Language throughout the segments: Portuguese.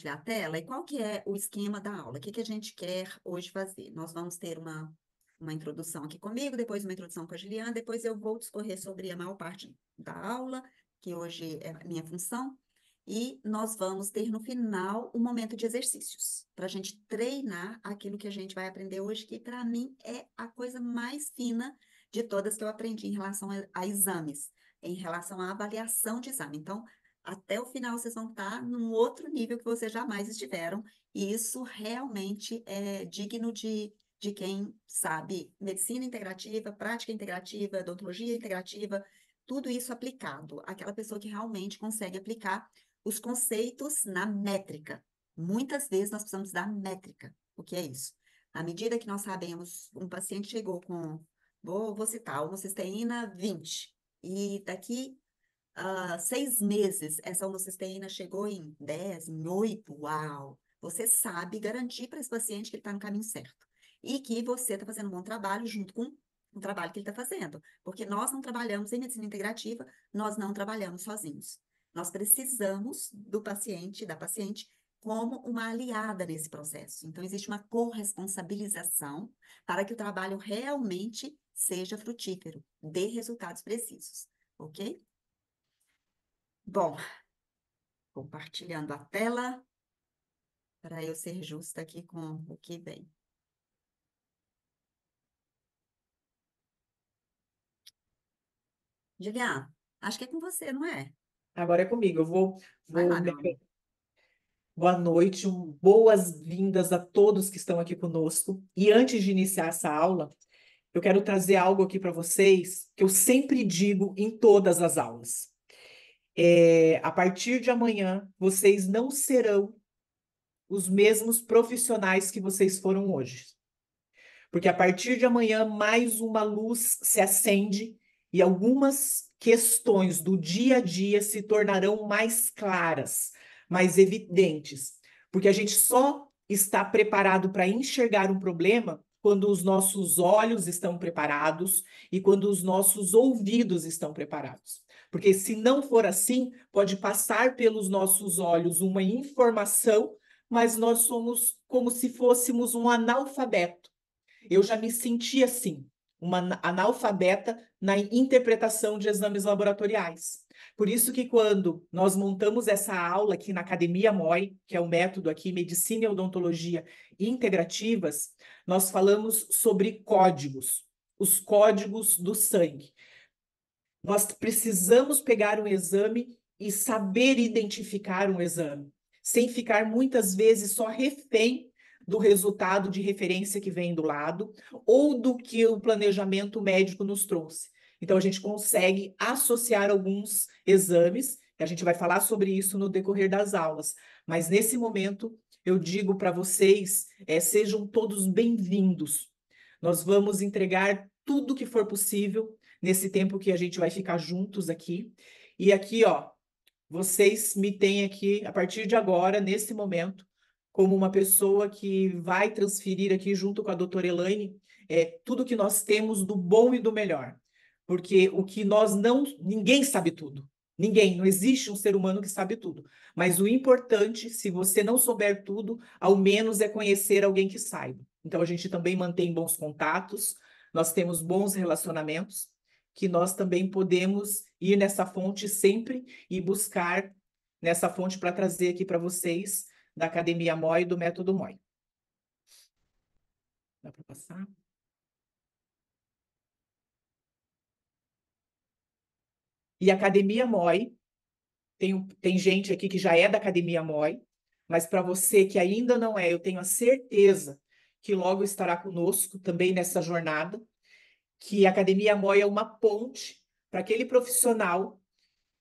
compartilhar a tela. E qual que é o esquema da aula? O que que a gente quer hoje fazer? Nós vamos ter uma introdução aqui comigo, depois uma introdução com a Juliana, depois eu vou discorrer sobre a maior parte da aula, que hoje é a minha função, e nós vamos ter no final um momento de exercícios, para a gente treinar aquilo que a gente vai aprender hoje, que para mim é a coisa mais fina de todas que eu aprendi em relação a exames, em relação à avaliação de exame. Então, até o final vocês vão estar num outro nível que vocês jamais estiveram, e isso realmente é digno de quem sabe medicina integrativa, prática integrativa, odontologia integrativa, tudo isso aplicado, aquela pessoa que realmente consegue aplicar os conceitos na métrica. Muitas vezes nós precisamos da métrica. O que é isso? À medida que nós sabemos, um paciente chegou com, vou citar, homocisteína 20, e daqui 6 meses, essa homocisteína chegou em 10, em 8, uau! Você sabe garantir para esse paciente que ele está no caminho certo. E que você está fazendo um bom trabalho junto com o trabalho que ele está fazendo. Porque nós não trabalhamos em medicina integrativa, nós não trabalhamos sozinhos. Nós precisamos do paciente, da paciente, como uma aliada nesse processo. Então, existe uma corresponsabilização para que o trabalho realmente seja frutífero, dê resultados precisos, ok? Bom, compartilhando a tela para eu ser justa aqui com o que vem. Juliana, acho que é com você, não é? Agora é comigo. Vai lá, Vou... meu amor. Boa noite, boas-vindas a todos que estão aqui conosco. E antes de iniciar essa aula, eu quero trazer algo aqui para vocês que eu sempre digo em todas as aulas. A partir de amanhã, vocês não serão os mesmos profissionais que vocês foram hoje. Porque a partir de amanhã, mais uma luz se acende e algumas questões do dia a dia se tornarão mais claras, mais evidentes. Porque a gente só está preparado para enxergar um problema quando os nossos olhos estão preparados e quando os nossos ouvidos estão preparados. Porque se não for assim, pode passar pelos nossos olhos uma informação, mas nós somos como se fôssemos um analfabeto. Eu já me senti assim, uma analfabeta na interpretação de exames laboratoriais. Por isso que quando nós montamos essa aula aqui na Academia MOI, que é o método aqui, Medicina e Odontologia Integrativas, nós falamos sobre códigos, os códigos do sangue. Nós precisamos pegar um exame e saber identificar um exame, sem ficar muitas vezes só refém do resultado de referência que vem do lado ou do que o planejamento médico nos trouxe. Então, a gente consegue associar alguns exames, e a gente vai falar sobre isso no decorrer das aulas. Mas, nesse momento, eu digo para vocês, sejam todos bem-vindos. Nós vamos entregar tudo que for possível nesse tempo que a gente vai ficar juntos aqui. E aqui, ó, vocês me têm aqui, a partir de agora, nesse momento, como uma pessoa que vai transferir aqui junto com a doutora Elaine tudo que nós temos do bom e do melhor. Porque o que nós não... Ninguém sabe tudo. Ninguém. Não existe um ser humano que sabe tudo. Mas o importante, se você não souber tudo, ao menos é conhecer alguém que saiba. Então, a gente também mantém bons contatos, nós temos bons relacionamentos, que nós também podemos ir nessa fonte sempre e buscar nessa fonte para trazer aqui para vocês da Academia MOI e do Método MOI. Dá para passar? E a Academia MOI, tem gente aqui que já é da Academia MOI, mas para você que ainda não é, eu tenho a certeza que logo estará conosco também nessa jornada, que a Academia MOI é uma ponte para aquele profissional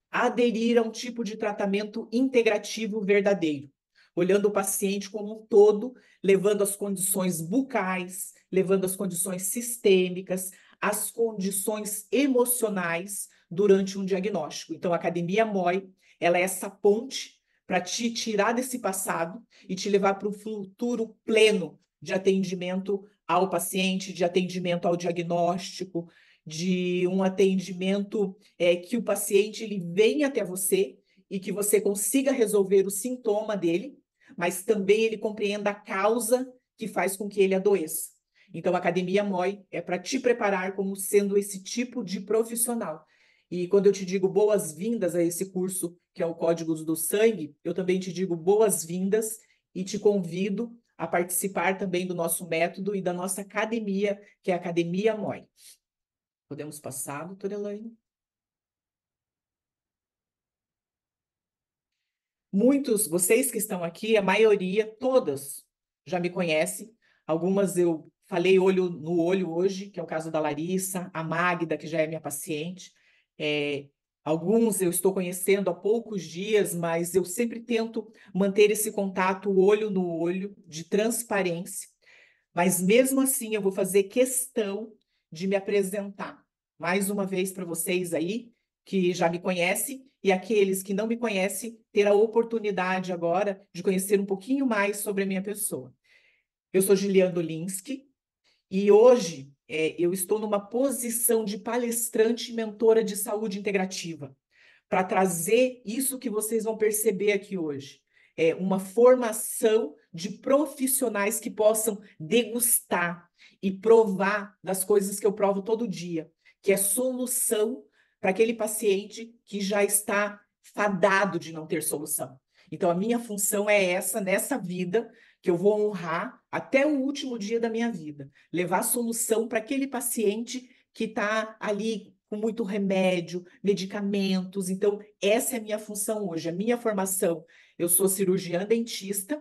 aderir a um tipo de tratamento integrativo verdadeiro, olhando o paciente como um todo, levando as condições bucais, levando as condições sistêmicas, as condições emocionais durante um diagnóstico. Então, a Academia MOI, ela é essa ponte para te tirar desse passado e te levar para um futuro pleno de atendimento ao paciente, de atendimento ao diagnóstico, de um atendimento que o paciente ele venha até você e que você consiga resolver o sintoma dele, mas também ele compreenda a causa que faz com que ele adoeça. Então, a Academia MOI é para te preparar como sendo esse tipo de profissional. E quando eu te digo boas-vindas a esse curso, que é o Códigos do Sangue, eu também te digo boas-vindas e te convido a participar também do nosso método e da nossa academia, que é a Academia MOI. Podemos passar, doutora Elaine? Muitos, vocês que estão aqui, a maioria, todas, já me conhecem. Algumas eu falei olho no olho hoje, que é o caso da Larissa, a Magda, que já é minha paciente. É, alguns eu estou conhecendo há poucos dias, mas eu sempre tento manter esse contato olho no olho, de transparência. Mas mesmo assim, eu vou fazer questão de me apresentar mais uma vez para vocês aí, que já me conhecem, e aqueles que não me conhecem, ter a oportunidade agora de conhecer um pouquinho mais sobre a minha pessoa. Eu sou Giliane Dolinski, e hoje eu estou numa posição de palestrante e mentora de saúde integrativa, para trazer isso que vocês vão perceber aqui hoje. É uma formação de profissionais que possam degustar e provar das coisas que eu provo todo dia, que é solução para aquele paciente que já está fadado de não ter solução. Então, a minha função é essa, nessa vida, que eu vou honrar até o último dia da minha vida, levar solução para aquele paciente que está ali com muito remédio, medicamentos. Então, essa é a minha função hoje, a minha formação. Eu sou cirurgiã dentista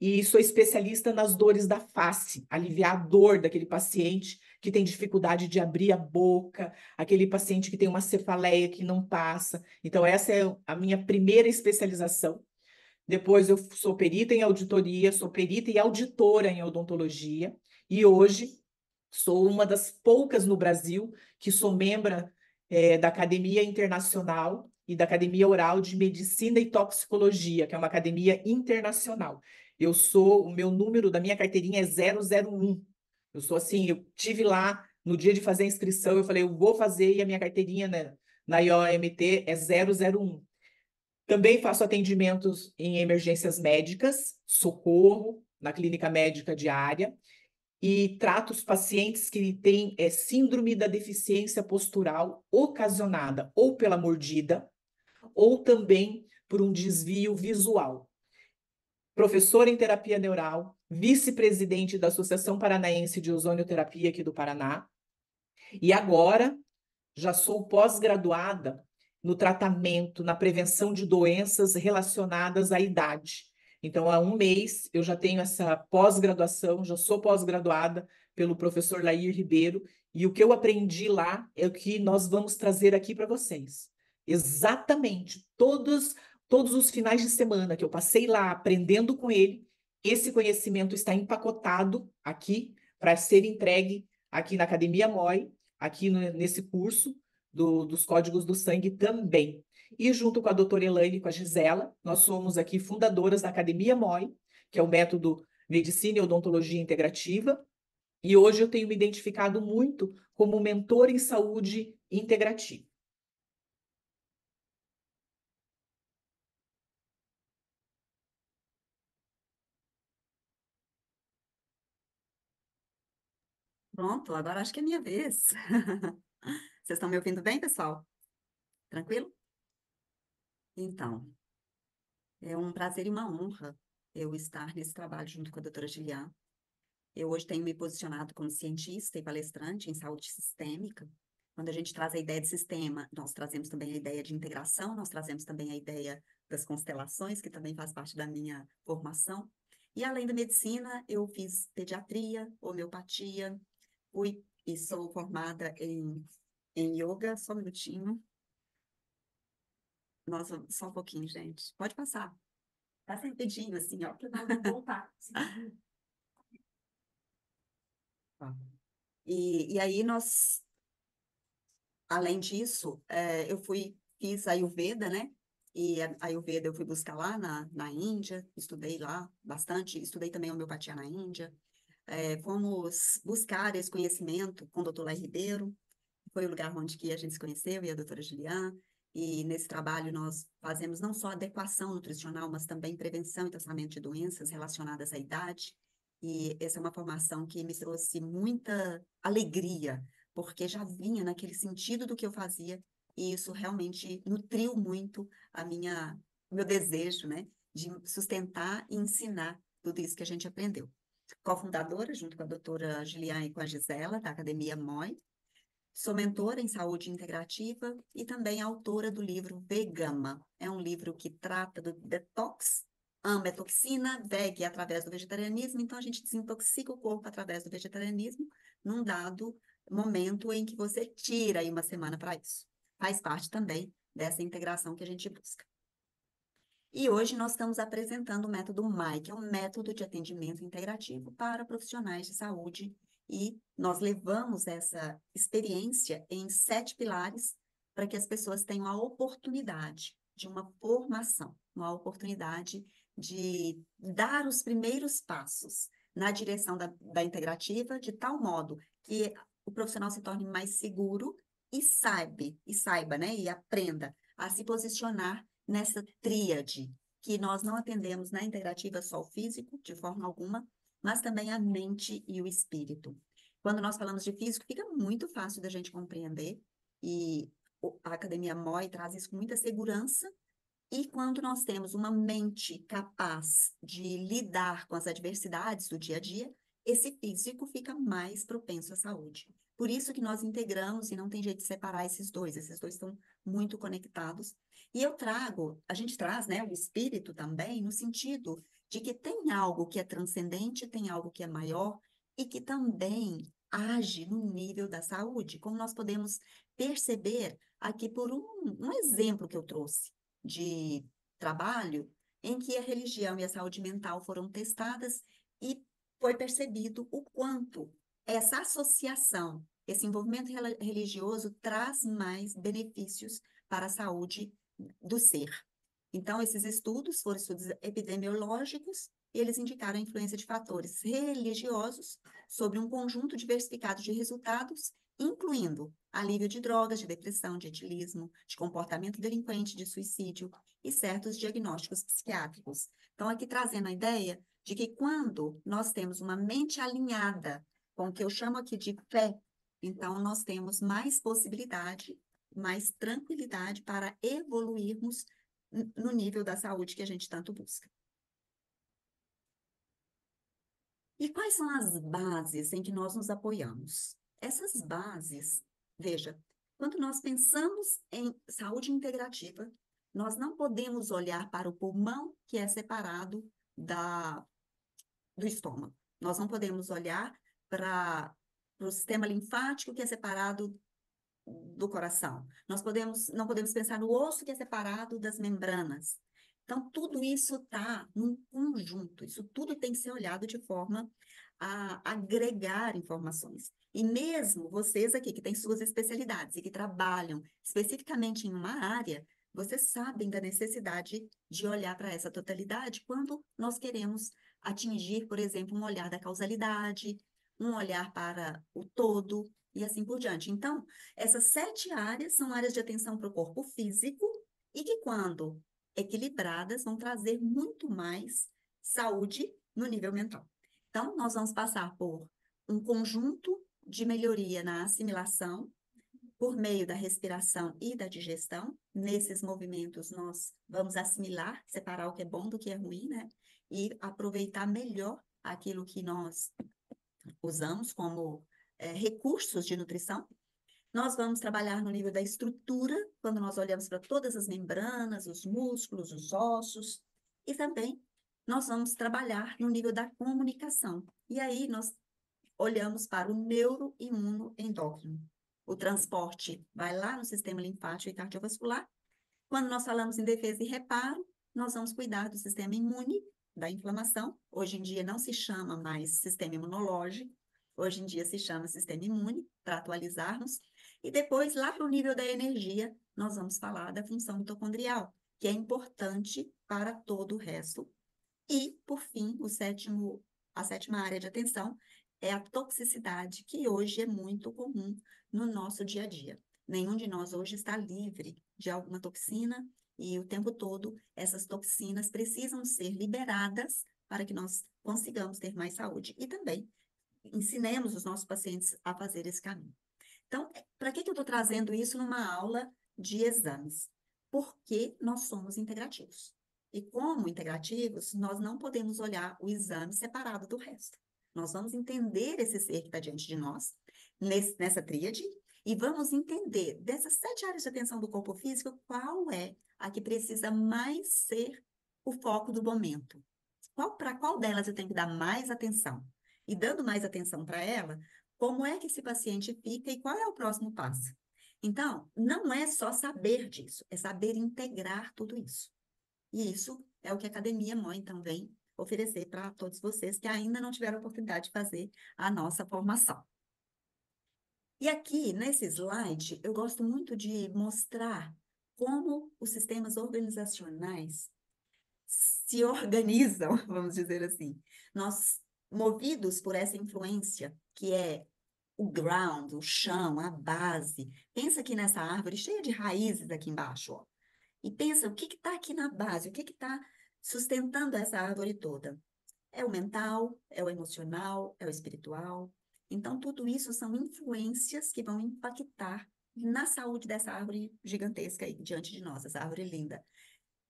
e sou especialista nas dores da face, aliviar a dor daquele paciente que tem dificuldade de abrir a boca, aquele paciente que tem uma cefaleia que não passa. Então, essa é a minha primeira especialização. Depois eu sou perita em auditoria, sou perita e auditora em odontologia. E hoje sou uma das poucas no Brasil que sou membro da Academia Internacional e da Academia Oral de Medicina e Toxicologia, que é uma academia internacional. O meu número da minha carteirinha é 001. Eu sou assim, eu tive lá no dia de fazer a inscrição, eu falei, eu vou fazer e a minha carteirinha, né, na IOMT é 001. Também faço atendimentos em emergências médicas, socorro na clínica médica diária e trato os pacientes que têm síndrome da deficiência postural ocasionada ou pela mordida ou também por um desvio visual. Professora em terapia neural, vice-presidente da Associação Paranaense de Ozonioterapia aqui do Paraná, e agora já sou pós-graduada no tratamento, na prevenção de doenças relacionadas à idade. Então, há um mês eu já tenho essa pós-graduação, já sou pós-graduada pelo professor Lair Ribeiro, e o que eu aprendi lá é o que nós vamos trazer aqui para vocês. Exatamente, todos os finais de semana que eu passei lá aprendendo com ele, esse conhecimento está empacotado aqui para ser entregue aqui na Academia MOI, aqui nesse curso dos Códigos do Sangue também. E junto com a doutora Elaine e com a Gisela, nós somos aqui fundadoras da Academia MOI, que é o método Medicina e Odontologia Integrativa, e hoje eu tenho me identificado muito como mentor em saúde integrativa. Pronto, agora acho que é minha vez. Vocês estão me ouvindo bem, pessoal? Tranquilo? Então, é um prazer e uma honra eu estar nesse trabalho junto com a doutora Gilian. Eu hoje tenho me posicionado como cientista e palestrante em saúde sistêmica. Quando a gente traz a ideia de sistema, nós trazemos também a ideia de integração, nós trazemos também a ideia das constelações, que também faz parte da minha formação. E além da medicina, eu fiz pediatria, homeopatia, fui e sou formada em yoga. Só um minutinho. Nossa, só um pouquinho, gente. Pode passar. Passa rapidinho, assim, ó. Vou voltar. Tá. E aí além disso, eu fiz Ayurveda, né? E a Ayurveda eu fui buscar lá na Índia, estudei lá bastante, estudei também homeopatia na Índia. Fomos buscar esse conhecimento com o doutor Lai Ribeiro, foi o lugar onde que a gente se conheceu, e a doutora Juliana. E nesse trabalho nós fazemos não só adequação nutricional, mas também prevenção e tratamento de doenças relacionadas à idade. E essa é uma formação que me trouxe muita alegria, porque já vinha naquele sentido do que eu fazia, e isso realmente nutriu muito o meu desejo, né, de sustentar e ensinar tudo isso que a gente aprendeu. Cofundadora, junto com a doutora Giliane e com a Gisela, da Academia MOI, sou mentora em saúde integrativa e também autora do livro Vegama. É um livro que trata do detox, toxina, veg através do vegetarianismo, então a gente desintoxica o corpo através do vegetarianismo num dado momento em que você tira aí uma semana para isso. Faz parte também dessa integração que a gente busca. E hoje nós estamos apresentando o método MAI, que é um método de atendimento integrativo para profissionais de saúde, e nós levamos essa experiência em 7 pilares para que as pessoas tenham a oportunidade de uma formação, uma oportunidade de dar os primeiros passos na direção da integrativa, de tal modo que o profissional se torne mais seguro e saiba, né, e aprenda a se posicionar nessa tríade, que nós não atendemos na integrativa só o físico, de forma alguma, mas também a mente e o espírito. Quando nós falamos de físico, fica muito fácil da gente compreender, e a Academia MOI traz isso com muita segurança, e quando nós temos uma mente capaz de lidar com as adversidades do dia a dia, esse físico fica mais propenso à saúde. Por isso que nós integramos e não tem jeito de separar esses dois estão muito conectados. E a gente traz, né, o espírito também, no sentido de que tem algo que é transcendente, tem algo que é maior e que também age no nível da saúde, como nós podemos perceber aqui por um exemplo que eu trouxe de trabalho em que a religião e a saúde mental foram testadas e foi percebido o quanto essa associação, esse envolvimento religioso traz mais benefícios para a saúde do ser. Então, esses estudos foram estudos epidemiológicos e eles indicaram a influência de fatores religiosos sobre um conjunto diversificado de resultados, incluindo alívio de drogas, de depressão, de etilismo, de comportamento delinquente, de suicídio e certos diagnósticos psiquiátricos. Então, aqui trazendo a ideia de que quando nós temos uma mente alinhada com o que eu chamo aqui de fé, então nós temos mais possibilidade, mais tranquilidade para evoluirmos no nível da saúde que a gente tanto busca. E quais são as bases em que nós nos apoiamos? Essas bases, veja, quando nós pensamos em saúde integrativa, nós não podemos olhar para o pulmão que é separado do estômago. Nós não podemos olhar para o sistema linfático que é separado do coração. Não podemos pensar no osso que é separado das membranas. Então, tudo isso está num conjunto, isso tudo tem que ser olhado de forma a agregar informações. E mesmo vocês aqui, que têm suas especialidades e que trabalham especificamente em uma área, vocês sabem da necessidade de olhar para essa totalidade quando nós queremos atingir, por exemplo, um olhar da causalidade, um olhar para o todo e assim por diante. Então, essas 7 áreas são áreas de atenção para o corpo físico e que, quando equilibradas, vão trazer muito mais saúde no nível mental. Então, nós vamos passar por um conjunto de melhoria na assimilação, por meio da respiração e da digestão. Nesses movimentos, nós vamos assimilar, separar o que é bom do que é ruim, né? E aproveitar melhor aquilo que nós usamos como recursos de nutrição. Nós vamos trabalhar no nível da estrutura, quando nós olhamos para todas as membranas, os músculos, os ossos, e também nós vamos trabalhar no nível da comunicação. E aí nós olhamos para o neuroimunoendócrino. O transporte vai lá no sistema linfático e cardiovascular. Quando nós falamos em defesa e reparo, nós vamos cuidar do sistema imune, da inflamação. Hoje em dia não se chama mais sistema imunológico, hoje em dia se chama sistema imune, para atualizarmos. E depois, lá para o nível da energia, nós vamos falar da função mitocondrial, que é importante para todo o resto. E, por fim, a sétima área de atenção é a toxicidade, que hoje é muito comum no nosso dia a dia. Nenhum de nós hoje está livre de alguma toxina e o tempo todo essas toxinas precisam ser liberadas para que nós consigamos ter mais saúde. E também ensinemos os nossos pacientes a fazer esse caminho. Então, para que eu estou trazendo isso numa aula de exames? Porque nós somos integrativos. E como integrativos, nós não podemos olhar o exame separado do resto. Nós vamos entender esse ser que está diante de nós, nessa tríade, e vamos entender dessas 7 áreas de atenção do corpo físico, qual é a que precisa mais ser o foco do momento. Para qual delas eu tenho que dar mais atenção? E dando mais atenção para ela, como é que esse paciente fica e qual é o próximo passo? Então, não é só saber disso, é saber integrar tudo isso. E isso é o que a Academia Mãe também oferecer para todos vocês que ainda não tiveram oportunidade de fazer a nossa formação. E aqui, nesse slide, eu gosto muito de mostrar como os sistemas organizacionais se organizam, vamos dizer assim. Nós, movidos por essa influência, que é o ground, o chão, a base. Pensa aqui nessa árvore cheia de raízes aqui embaixo, ó. E pensa o que está aqui na base, o que está sustentando essa árvore toda. É o mental, é o emocional, é o espiritual. Então, tudo isso são influências que vão impactar na saúde dessa árvore gigantesca aí diante de nós, essa árvore linda.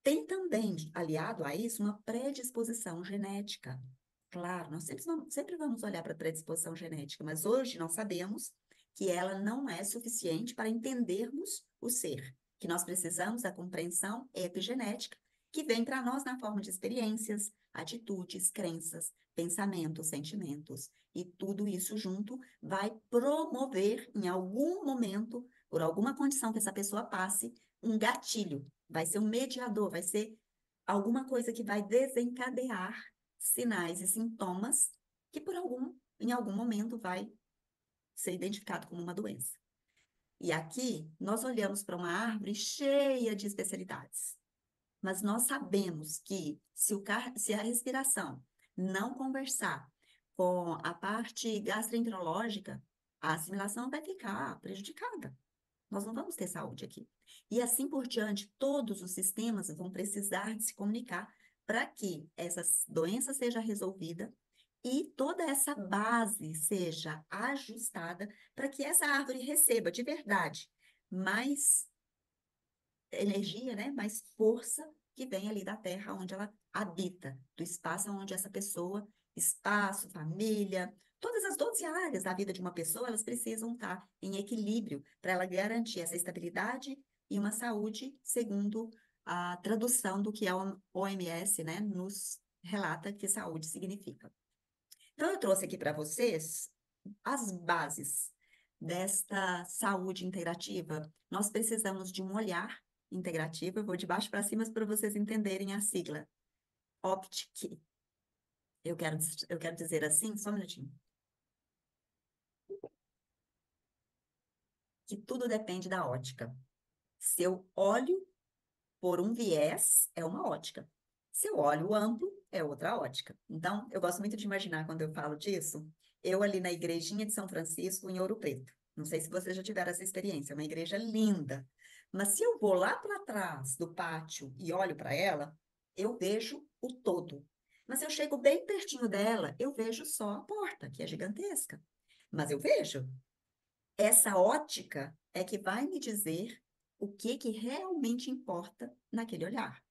Tem também, aliado a isso, uma predisposição genética. Claro, nós sempre vamos olhar para a predisposição genética, mas hoje nós sabemos que ela não é suficiente para entendermos o ser, que nós precisamos da compreensão epigenética, que vem para nós na forma de experiências, atitudes, crenças, pensamentos, sentimentos. E tudo isso junto vai promover, em algum momento, por alguma condição que essa pessoa passe, um gatilho. Vai ser um mediador, vai ser alguma coisa que vai desencadear sinais e sintomas que em algum momento vai ser identificado como uma doença. E aqui nós olhamos para uma árvore cheia de especialidades, mas nós sabemos que se a respiração não conversar com a parte gastroenterológica, a assimilação vai ficar prejudicada. Nós não vamos ter saúde aqui. E assim por diante, todos os sistemas vão precisar de se comunicar para que essa doença seja resolvida e toda essa base seja ajustada para que essa árvore receba de verdade mais energia, né? Mais força que vem ali da terra onde ela habita, do espaço onde essa pessoa, espaço, família, todas as 12 áreas da vida de uma pessoa, elas precisam estar em equilíbrio para ela garantir essa estabilidade e uma saúde segundo a tradução do que a OMS, né, nos relata que saúde significa. Então, eu trouxe aqui para vocês as bases desta saúde integrativa. Nós precisamos de um olhar integrativo. Eu vou de baixo para cima para vocês entenderem a sigla. OPTIC. Eu quero dizer assim, só um minutinho. Que tudo depende da ótica. Se eu olho por um viés, é uma ótica. Se eu olho amplo, é outra ótica. Então, eu gosto muito de imaginar quando eu falo disso, eu ali na igrejinha de São Francisco, em Ouro Preto. Não sei se vocês já tiveram essa experiência, é uma igreja linda. Mas se eu vou lá para trás do pátio e olho para ela, eu vejo o todo. Mas se eu chego bem pertinho dela, eu vejo só a porta, que é gigantesca. Mas eu vejo. Essa ótica é que vai me dizer o que realmente importa naquele olhar.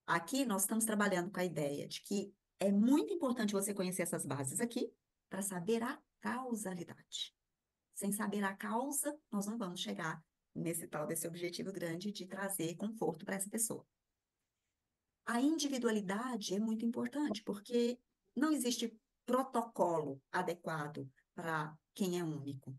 Aqui nós estamos trabalhando com a ideia de que é muito importante você conhecer essas bases aqui para saber a causalidade. Sem saber a causa, nós não vamos chegar nesse tal desse objetivo grande de trazer conforto para essa pessoa. A individualidade é muito importante, porque não existe protocolo adequado para quem é único.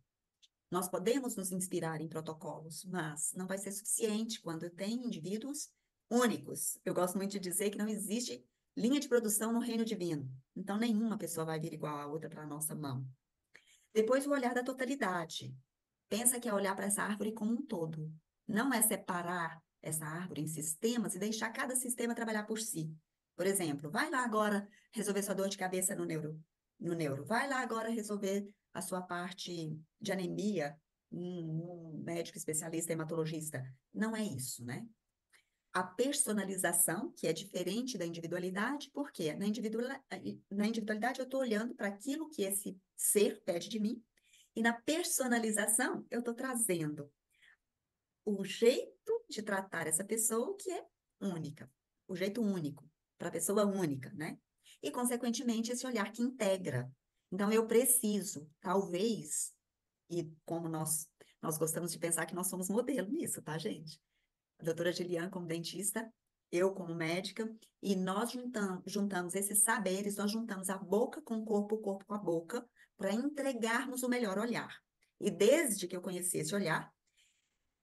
Nós podemos nos inspirar em protocolos, mas não vai ser suficiente quando tem indivíduos únicos. Eu gosto muito de dizer que não existe linha de produção no reino divino. Então, nenhuma pessoa vai vir igual a outra para a nossa mão. Depois, o olhar da totalidade. Pensa que é olhar para essa árvore como um todo. Não é separar essa árvore em sistemas e deixar cada sistema trabalhar por si. Por exemplo, vai lá agora resolver sua dor de cabeça no neuro. Vai lá agora resolver a sua parte de anemia um médico especialista hematologista. Não é isso, né? A personalização, que é diferente da individualidade, por quê? Na individualidade eu estou olhando para aquilo que esse ser pede de mim, e na personalização eu estou trazendo o jeito de tratar essa pessoa que é única, o jeito único, para a pessoa única, né? E, consequentemente, esse olhar que integra. Então, eu preciso, talvez, e como nós gostamos de pensar que nós somos modelo nisso, tá, gente? A doutora Gilian como dentista, eu como médica, e nós juntamos esses saberes, nós juntamos a boca com o corpo com a boca, para entregarmos o melhor olhar. E desde que eu conheci esse olhar,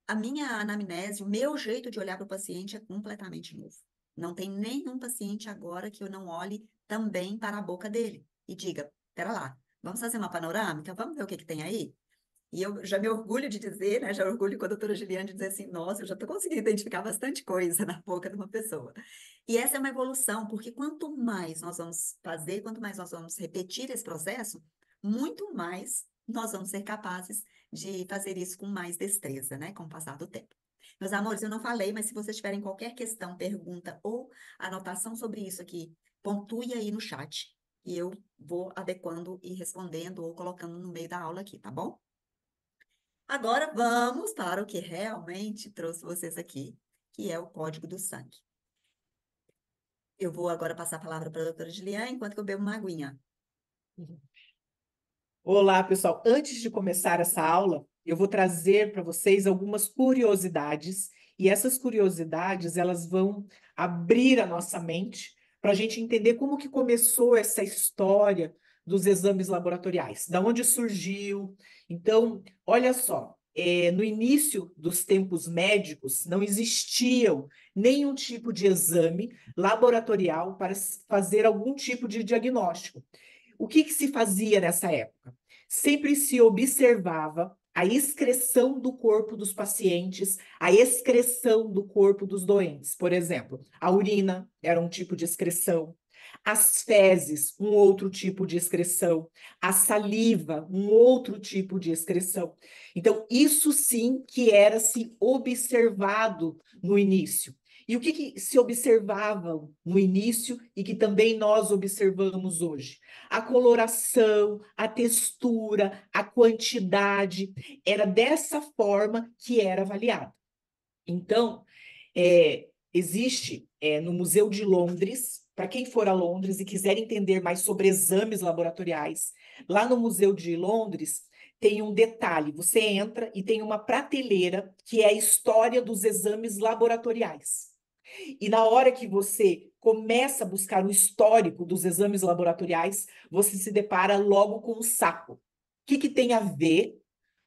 a minha anamnese, o meu jeito de olhar para o paciente é completamente novo. Não tem nenhum paciente agora que eu não olhe também para a boca dele e diga, pera lá, vamos fazer uma panorâmica? Vamos ver o que que tem aí? E eu já me orgulho de dizer, né? Já orgulho com a doutora Giliane de dizer assim, nossa, eu já estou conseguindo identificar bastante coisa na boca de uma pessoa. E essa é uma evolução, porque quanto mais nós vamos fazer, quanto mais nós vamos repetir esse processo, muito mais nós vamos ser capazes de fazer isso com mais destreza, né? Com o passar do tempo. Meus amores, eu não falei, mas se vocês tiverem qualquer questão, pergunta ou anotação sobre isso aqui, pontue aí no chat. E eu vou adequando e respondendo ou colocando no meio da aula aqui, tá bom? Agora vamos para o que realmente trouxe vocês aqui, que é o código do sangue. Eu vou agora passar a palavra para a doutora Giliane, enquanto que eu bebo uma aguinha. Olá, pessoal. Antes de começar essa aula, eu vou trazer para vocês algumas curiosidades, e essas curiosidades, elas vão abrir a nossa mente para a gente entender como que começou essa história dos exames laboratoriais, da onde surgiu. Então, olha só, no início dos tempos médicos, não existiam nenhum tipo de exame laboratorial para fazer algum tipo de diagnóstico. O que que se fazia nessa época? Sempre se observava a excreção do corpo dos pacientes, a excreção do corpo dos doentes. Por exemplo, a urina era um tipo de excreção, as fezes, um outro tipo de excreção, a saliva, um outro tipo de excreção. Então, isso sim que era se observado no início. E o que que se observava no início e que também nós observamos hoje? A coloração, a textura, a quantidade, era dessa forma que era avaliado. Então, existe no Museu de Londres, para quem for a Londres e quiser entender mais sobre exames laboratoriais, lá no Museu de Londres tem um detalhe: você entra e tem uma prateleira que é a história dos exames laboratoriais. E na hora que você começa a buscar o histórico dos exames laboratoriais, você se depara logo com um sapo. O que que tem a ver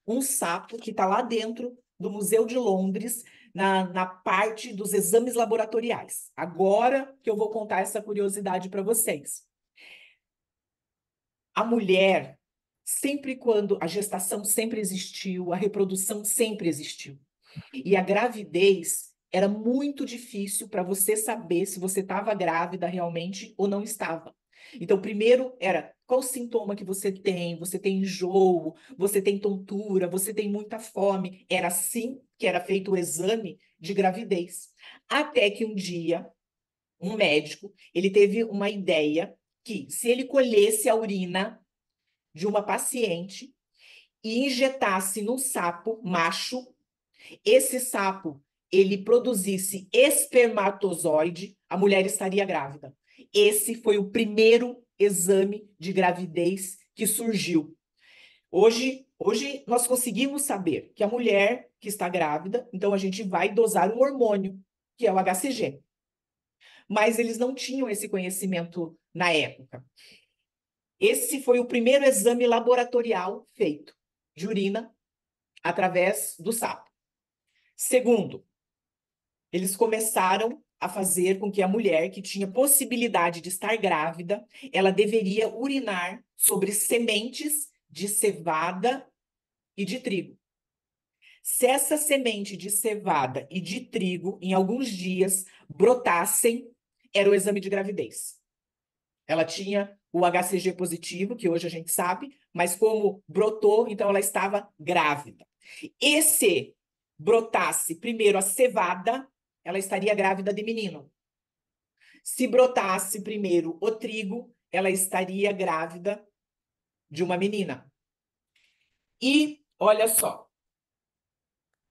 um sapo que está lá dentro do Museu de Londres, na parte dos exames laboratoriais? Agora que eu vou contar essa curiosidade para vocês. A mulher, sempre quando a gestação sempre existiu, a reprodução sempre existiu. E a gravidez era muito difícil para você saber se você estava grávida realmente ou não estava. Então, primeiro era qual sintoma que você tem enjoo, você tem tontura, você tem muita fome. Era assim que era feito o exame de gravidez. Até que um dia, um médico, ele teve uma ideia que se ele colhesse a urina de uma paciente e injetasse num sapo macho, esse sapo ele produzisse espermatozoide, a mulher estaria grávida. Esse foi o primeiro exame de gravidez que surgiu. Hoje nós conseguimos saber que a mulher que está grávida, então a gente vai dosar um hormônio, que é o HCG. Mas eles não tinham esse conhecimento na época. Esse foi o primeiro exame laboratorial feito de urina através do sapo. Segundo, eles começaram a fazer com que a mulher que tinha possibilidade de estar grávida, ela deveria urinar sobre sementes de cevada e de trigo. Se essa semente de cevada e de trigo, em alguns dias, brotassem, era o exame de gravidez. Ela tinha o HCG positivo, que hoje a gente sabe, mas como brotou, então ela estava grávida. E se brotasse primeiro a cevada, ela estaria grávida de menino. Se brotasse primeiro o trigo, ela estaria grávida de uma menina. E olha só,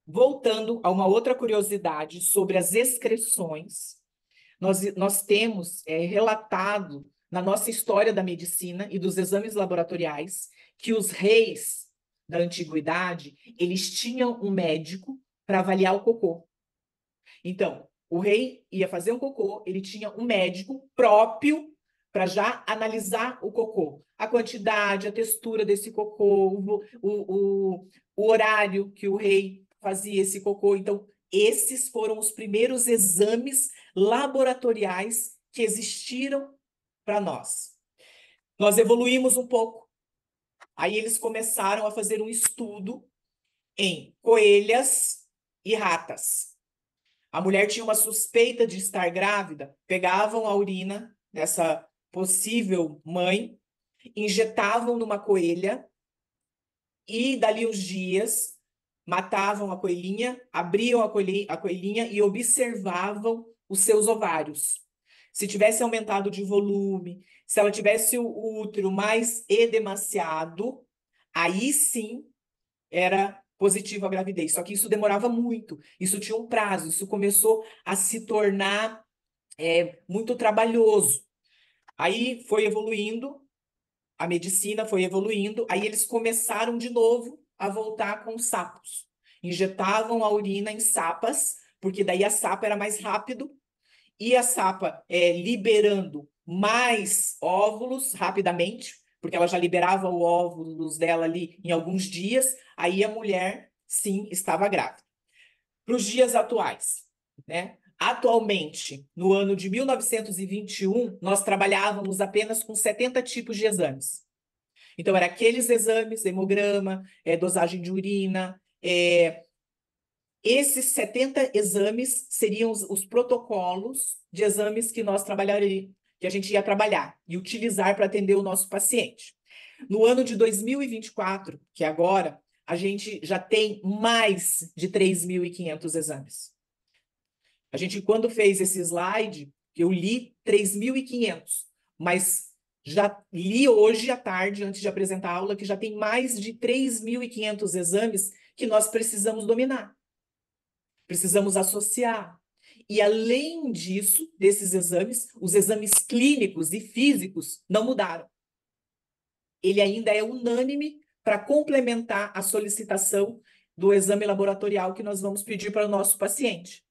voltando a uma outra curiosidade sobre as excreções, nós temos relatado na nossa história da medicina e dos exames laboratoriais que os reis da antiguidade, eles tinham um médico para avaliar o cocô. Então, o rei ia fazer um cocô, ele tinha um médico próprio para já analisar o cocô. A quantidade, a textura desse cocô, o horário que o rei fazia esse cocô. Então, esses foram os primeiros exames laboratoriais que existiram para nós. Nós evoluímos um pouco. Aí eles começaram a fazer um estudo em coelhas e ratas. A mulher tinha uma suspeita de estar grávida, pegavam a urina dessa possível mãe, injetavam numa coelha e, dali uns dias, matavam a coelhinha, abriam a coelhinha e observavam os seus ovários. Se tivesse aumentado de volume, se ela tivesse o útero mais edemaciado, aí sim era positivo a gravidez. Só que isso demorava muito, isso tinha um prazo, isso começou a se tornar muito trabalhoso. Aí foi evoluindo, a medicina foi evoluindo, aí eles começaram de novo a voltar com sapos. Injetavam a urina em sapas, porque daí a sapa era mais rápido, e a sapa liberando mais óvulos rapidamente, porque ela já liberava o óvulos dela ali em alguns dias, aí a mulher, sim, estava grávida. Para os dias atuais, né? Atualmente, no ano de 1921, nós trabalhávamos apenas com 70 tipos de exames. Então, era aqueles exames, hemograma, dosagem de urina, esses 70 exames seriam os protocolos de exames que nós trabalharíamos, que a gente ia trabalhar e utilizar para atender o nosso paciente. No ano de 2024, que é agora, a gente já tem mais de 3.500 exames. A gente, quando fez esse slide, eu li 3.500, mas já li hoje à tarde, antes de apresentar a aula, que já tem mais de 3.500 exames que nós precisamos dominar. Precisamos associar. E, além disso, desses exames, os exames clínicos e físicos não mudaram. Ele ainda é unânime para complementar a solicitação do exame laboratorial que nós vamos pedir para o nosso paciente.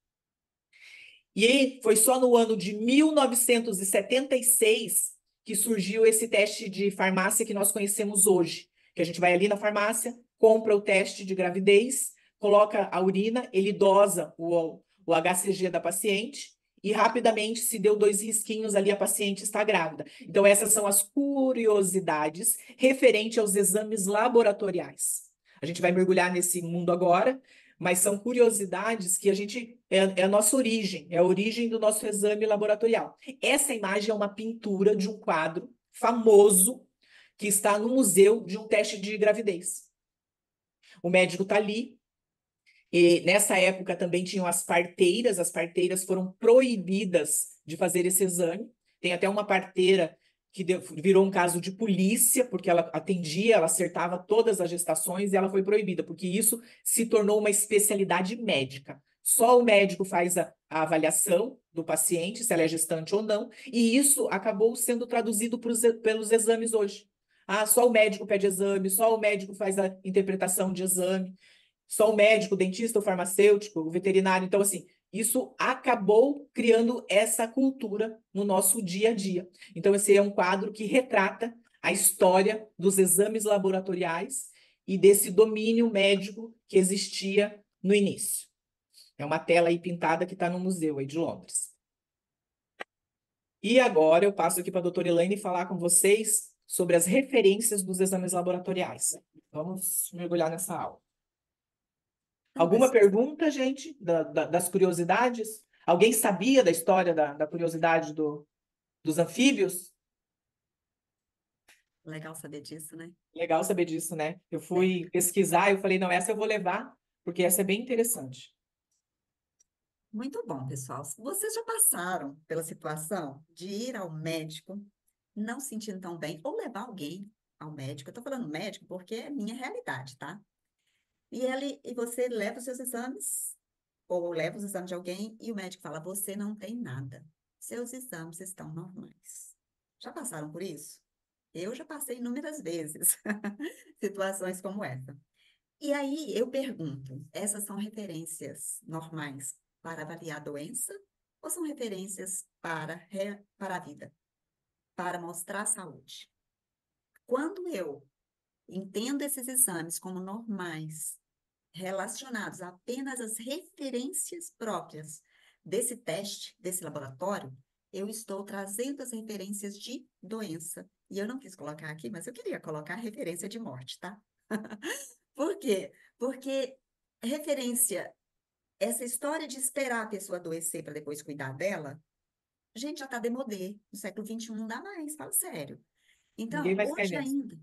E foi só no ano de 1976 que surgiu esse teste de farmácia que nós conhecemos hoje, que a gente vai ali na farmácia, compra o teste de gravidez, coloca a urina, ele dosa o HCG da paciente e rapidamente, se deu 2 risquinhos ali, a paciente está grávida. Então, essas são as curiosidades referente aos exames laboratoriais. A gente vai mergulhar nesse mundo agora, mas são curiosidades que a gente é a nossa origem, é a origem do nosso exame laboratorial. Essa imagem é uma pintura de um quadro famoso que está no museu de um teste de gravidez. O médico está ali, e nessa época também tinham as parteiras foram proibidas de fazer esse exame. Tem até uma parteira que virou um caso de polícia, porque ela atendia, ela acertava todas as gestações e ela foi proibida, porque isso se tornou uma especialidade médica. Só o médico faz a avaliação do paciente, se ela é gestante ou não, e isso acabou sendo traduzido pelos exames hoje. Ah, só o médico pede exame, só o médico faz a interpretação de exame, só o médico, o dentista, o farmacêutico, o veterinário. Então, assim, isso acabou criando essa cultura no nosso dia a dia. Então, esse é um quadro que retrata a história dos exames laboratoriais e desse domínio médico que existia no início. É uma tela aí pintada que está no museu aí de Londres. E agora eu passo aqui para a doutora Elaine falar com vocês sobre as referências dos exames laboratoriais. Vamos mergulhar nessa aula. Alguma pergunta, gente, das curiosidades? Alguém sabia da história da curiosidade dos anfíbios? Legal saber disso, né? Legal saber disso, né? Eu É. fui pesquisar, eu falei, não, essa eu vou levar, porque essa é bem interessante. Muito bom, pessoal. Vocês já passaram pela situação de ir ao médico não se sentindo tão bem, ou levar alguém ao médico? Eu tô falando médico porque é minha realidade, tá? E você leva os seus exames, ou leva os exames de alguém, e o médico fala: você não tem nada. Seus exames estão normais. Já passaram por isso? Eu já passei inúmeras vezes situações como essa. E aí eu pergunto: essas são referências normais para avaliar a doença ou são referências para a vida, para mostrar a saúde? Quando eu entendo esses exames como normais, relacionados apenas às referências próprias desse teste, desse laboratório, eu estou trazendo as referências de doença. E eu não quis colocar aqui, mas eu queria colocar referência de morte, tá? Por quê? Porque referência, essa história de esperar a pessoa adoecer para depois cuidar dela, gente, já está demodê. No século XXI não dá mais, fala sério. Ninguém Então, vai cair nessa.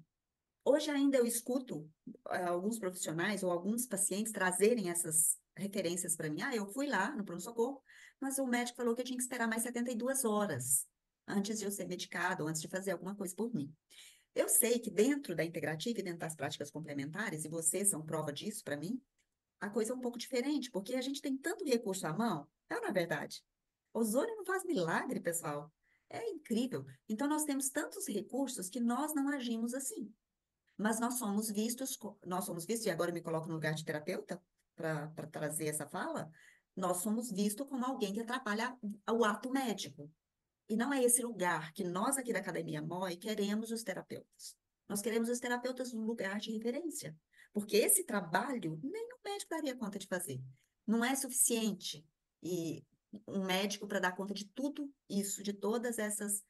hoje ainda eu escuto alguns profissionais ou alguns pacientes trazerem essas referências para mim. Ah, eu fui lá no pronto-socorro, mas o médico falou que eu tinha que esperar mais 72 horas antes de eu ser medicado, antes de fazer alguma coisa por mim. Eu sei que dentro da integrativa e dentro das práticas complementares, e vocês são prova disso para mim, a coisa é um pouco diferente, porque a gente tem tanto recurso à mão, é na verdade. Ozônio não faz milagre, pessoal. É incrível. Então, nós temos tantos recursos que nós não agimos assim. Mas nós somos vistos, e agora eu me coloco no lugar de terapeuta, para trazer essa fala, nós somos vistos como alguém que atrapalha o ato médico. E não é esse lugar que nós aqui da Academia MOI queremos os terapeutas. Nós queremos os terapeutas no lugar de referência. Porque esse trabalho nem o médico daria conta de fazer. Não é suficiente. E um médico para dar conta de tudo isso, de todas essas.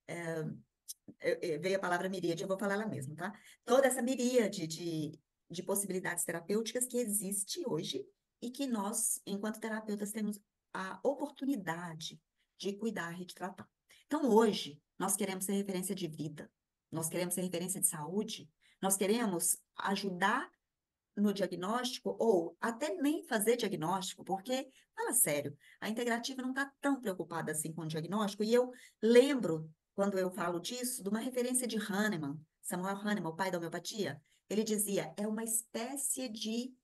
eh, Veio a palavra miríade, eu vou falar ela mesma, tá? Toda essa miríade de possibilidades terapêuticas que existe hoje e que nós, enquanto terapeutas, temos a oportunidade de cuidar e de tratar. Então, hoje, nós queremos ser referência de vida, nós queremos ser referência de saúde, nós queremos ajudar no diagnóstico ou até nem fazer diagnóstico, porque, fala sério, a integrativa não está tão preocupada assim com o diagnóstico, e eu lembro, quando eu falo disso, de uma referência de Hahnemann, Samuel Hahnemann, o pai da homeopatia, ele dizia, é uma espécie de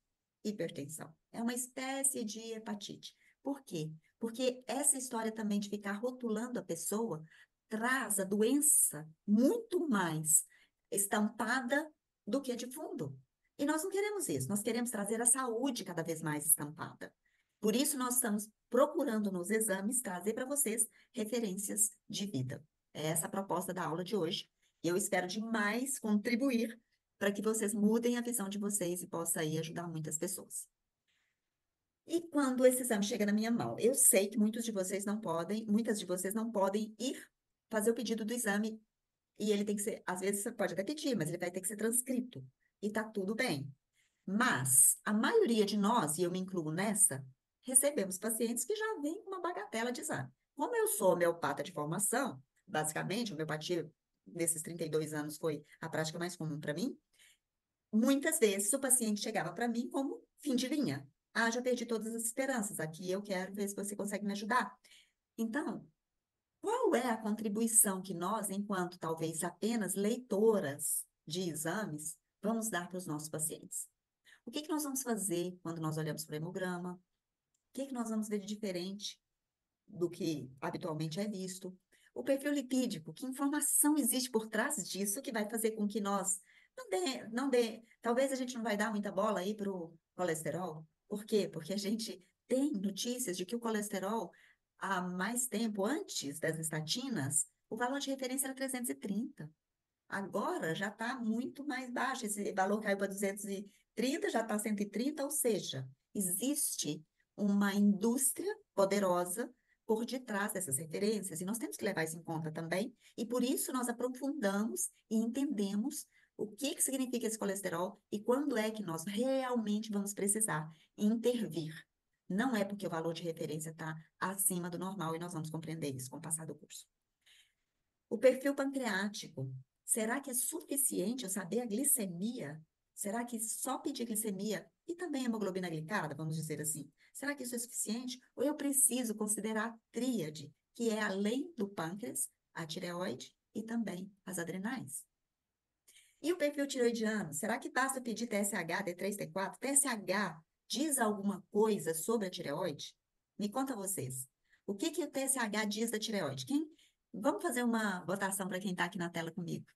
hipertensão, é uma espécie de hepatite. Por quê? Porque essa história também de ficar rotulando a pessoa traz a doença muito mais estampada do que de fundo. E nós não queremos isso, nós queremos trazer a saúde cada vez mais estampada. Por isso, nós estamos procurando nos exames trazer para vocês referências de vida. É essa a proposta da aula de hoje. E eu espero demais contribuir para que vocês mudem a visão de vocês e possa aí ajudar muitas pessoas. E quando esse exame chega na minha mão, eu sei que muitas de vocês não podem ir fazer o pedido do exame e ele tem que ser, às vezes você pode até pedir, mas ele vai ter que ser transcrito. E tá tudo bem. Mas a maioria de nós, e eu me incluo nessa, recebemos pacientes que já vêm com uma bagatela de exame. Como eu sou homeopata de formação, basicamente, a homeopatia nesses 32 anos foi a prática mais comum para mim, muitas vezes o paciente chegava para mim como fim de linha. Ah, já perdi todas as esperanças, aqui eu quero ver se você consegue me ajudar. Então, qual é a contribuição que nós, enquanto talvez apenas leitoras de exames, vamos dar para os nossos pacientes? O que que nós vamos fazer quando nós olhamos para o hemograma? O que que nós vamos ver de diferente do que habitualmente é visto? O perfil lipídico, que informação existe por trás disso que vai fazer com que nós talvez a gente não vai dar muita bola aí para o colesterol. Por quê? Porque a gente tem notícias de que o colesterol, há mais tempo, antes das estatinas, o valor de referência era 330. Agora já está muito mais baixo. Esse valor caiu para 230, já está 130, ou seja, existe uma indústria poderosa por detrás dessas referências, e nós temos que levar isso em conta também, e por isso nós aprofundamos e entendemos o que que significa esse colesterol e quando é que nós realmente vamos precisar intervir. Não é porque o valor de referência está acima do normal e nós vamos compreender isso com o passar do curso. O perfil pancreático. Será que é suficiente eu saber a glicemia? Será que só pedir glicemia e também hemoglobina glicada, vamos dizer assim, será que isso é suficiente? Ou eu preciso considerar a tríade, que é além do pâncreas, a tireoide e também as adrenais? E o perfil tiroidiano? Será que basta pedir TSH, D3, T4? TSH diz alguma coisa sobre a tireoide? Me conta vocês. O que que o TSH diz da tireoide? Vamos fazer uma votação para quem está aqui na tela comigo.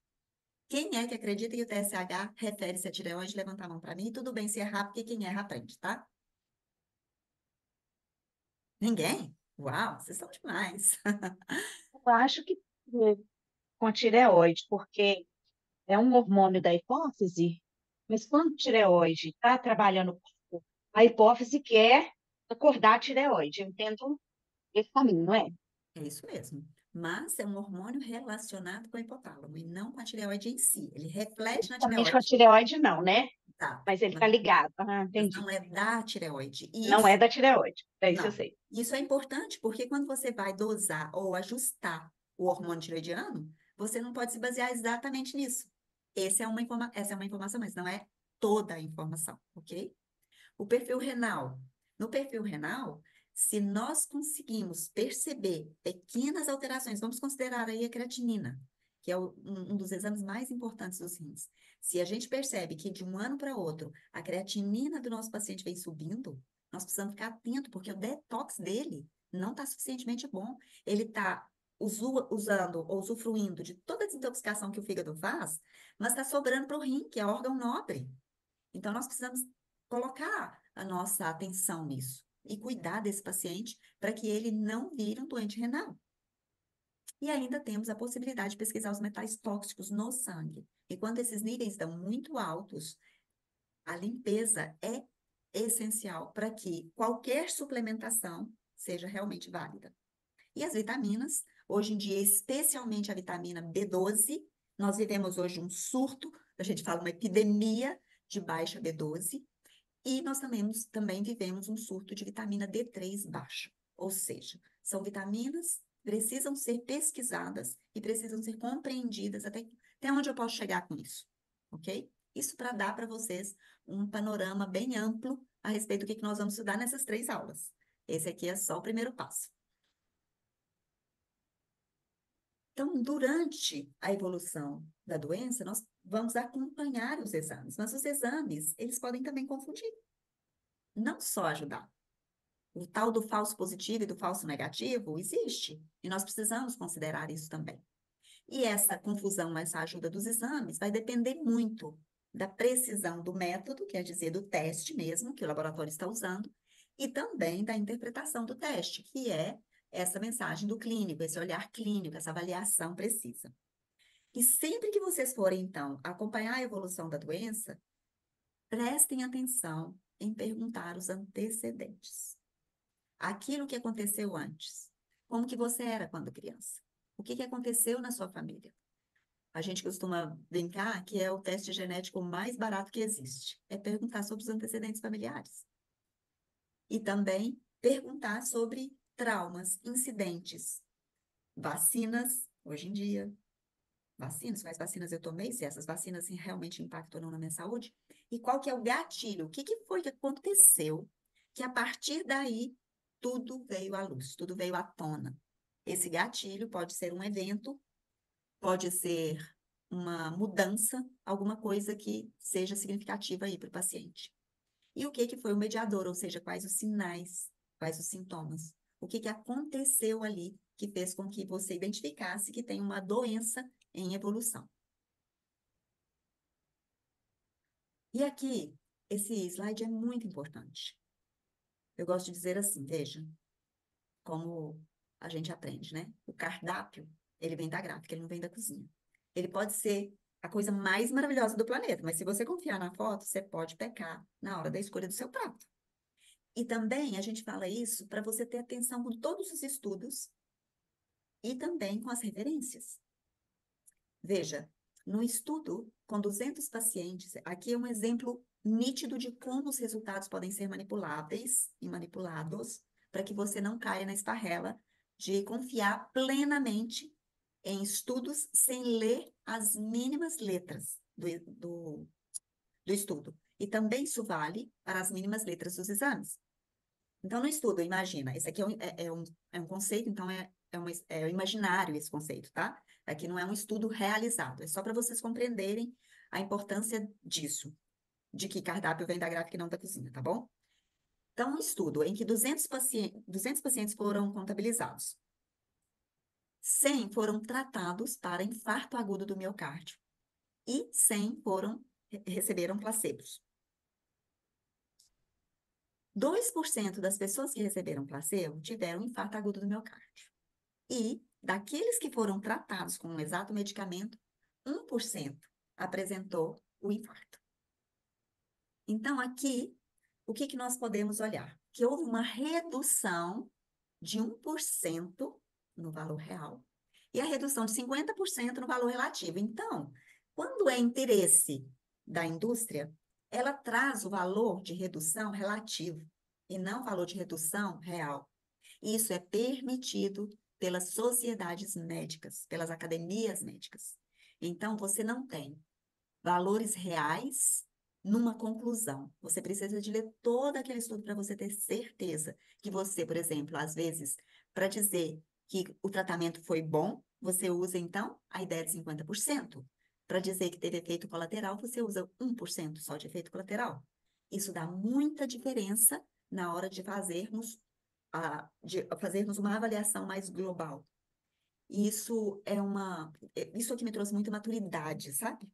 Quem é que acredita que o TSH refere-se à tireoide? Levanta a mão para mim. Tudo bem se errar, porque quem erra aprende, tá? Ninguém? Uau, vocês são demais. Eu acho que é, com a tireoide, porque é um hormônio da hipófise, mas quando a tireoide está trabalhando, o corpo, a hipófise quer acordar a tireoide. Eu entendo esse caminho, não é? É isso mesmo. Mas é um hormônio relacionado com o hipotálamo e não com a tireoide em si. Ele reflete na Somente com a tireoide, tireoide, não, né? tá? Mas ele Mas está ligado. Ah, mas entendi. não é da tireoide. E Não é isso, da tireoide. É isso eu não. sei. Isso é importante porque quando você vai dosar ou ajustar o hormônio tireoidiano, você não pode se basear exatamente nisso. Essa é uma informação, mas não é toda a informação, ok? O perfil renal. No perfil renal, se nós conseguimos perceber pequenas alterações, vamos considerar aí a creatinina, que é um dos exames mais importantes dos rins. Se a gente percebe que de um ano para outro a creatinina do nosso paciente vem subindo, nós precisamos ficar atento, porque o detox dele não está suficientemente bom. Ele está usando ou usufruindo de toda a desintoxicação que o fígado faz, mas está sobrando para o rim, que é órgão nobre. Então, nós precisamos colocar a nossa atenção nisso e cuidar desse paciente para que ele não vire um doente renal. E ainda temos a possibilidade de pesquisar os metais tóxicos no sangue. E quando esses níveis estão muito altos, a limpeza é essencial para que qualquer suplementação seja realmente válida. E as vitaminas, hoje em dia, especialmente a vitamina B12, nós vivemos hoje um surto, a gente fala uma epidemia de baixa B12, e nós também vivemos um surto de vitamina D3 baixa. Ou seja, são vitaminas que precisam ser pesquisadas e precisam ser compreendidas até onde eu posso chegar com isso, ok? Isso para dar para vocês um panorama bem amplo a respeito do que nós vamos estudar nessas 3 aulas. Esse aqui é só o primeiro passo. Então, durante a evolução da doença, nós vamos acompanhar os exames, mas os exames, eles podem também confundir, não só ajudar. O tal do falso positivo e do falso negativo existe, e nós precisamos considerar isso também. E essa confusão, essa ajuda dos exames, vai depender muito da precisão do método, quer dizer, do teste mesmo, que o laboratório está usando, e também da interpretação do teste, que é essa mensagem do clínico, esse olhar clínico, essa avaliação precisa. E sempre que vocês forem, então, acompanhar a evolução da doença, prestem atenção em perguntar os antecedentes. Aquilo que aconteceu antes. Como que você era quando criança? O que que aconteceu na sua família? A gente costuma brincar que é o teste genético mais barato que existe. É perguntar sobre os antecedentes familiares. E também perguntar sobre traumas, incidentes, vacinas, hoje em dia, vacinas, quais vacinas eu tomei, se essas vacinas realmente impactam ou não na minha saúde, e qual que é o gatilho, o que que foi que aconteceu, que a partir daí tudo veio à luz, tudo veio à tona. Esse gatilho pode ser um evento, pode ser uma mudança, alguma coisa que seja significativa aí para o paciente. E o que que foi o mediador, ou seja, quais os sinais, quais os sintomas, o que que aconteceu ali que fez com que você identificasse que tem uma doença em evolução. E aqui, esse slide é muito importante. Eu gosto de dizer assim, veja, como a gente aprende, né? O cardápio, ele vem da gráfica, ele não vem da cozinha. Ele pode ser a coisa mais maravilhosa do planeta, mas se você confiar na foto, você pode pecar na hora da escolha do seu prato. E também a gente fala isso para você ter atenção com todos os estudos e também com as referências. Veja, no estudo com 200 pacientes, aqui é um exemplo nítido de como os resultados podem ser manipuláveis e manipulados para que você não caia na esparrela de confiar plenamente em estudos sem ler as mínimas letras do estudo. E também isso vale para as mínimas letras dos exames. Então, no estudo, imagina, esse aqui é um conceito, então é imaginário esse conceito, tá? Aqui não é um estudo realizado, é só para vocês compreenderem a importância disso, de que cardápio vem da gráfica e não da cozinha, tá bom? Então, um estudo em que 200 pacientes foram contabilizados. 100 foram tratados para infarto agudo do miocárdio e 100 receberam placebos. 2% das pessoas que receberam placebo tiveram infarto agudo do miocárdio. E, daqueles que foram tratados com o exato medicamento, 1% apresentou o infarto. Então, aqui, o que nós podemos olhar? Que houve uma redução de 1% no valor real e a redução de 50% no valor relativo. Então, quando é interesse da indústria, ela traz o valor de redução relativo e não o valor de redução real. Isso é permitido pelas sociedades médicas, pelas academias médicas. Então, você não tem valores reais numa conclusão. Você precisa de ler todo aquele estudo para você ter certeza que você, por exemplo, às vezes, para dizer que o tratamento foi bom, você usa, então, a ideia de 50%. Para dizer que teve efeito colateral, você usa 1% só de efeito colateral. Isso dá muita diferença na hora de fazermos uma avaliação mais global. Isso aqui me trouxe muita maturidade, sabe?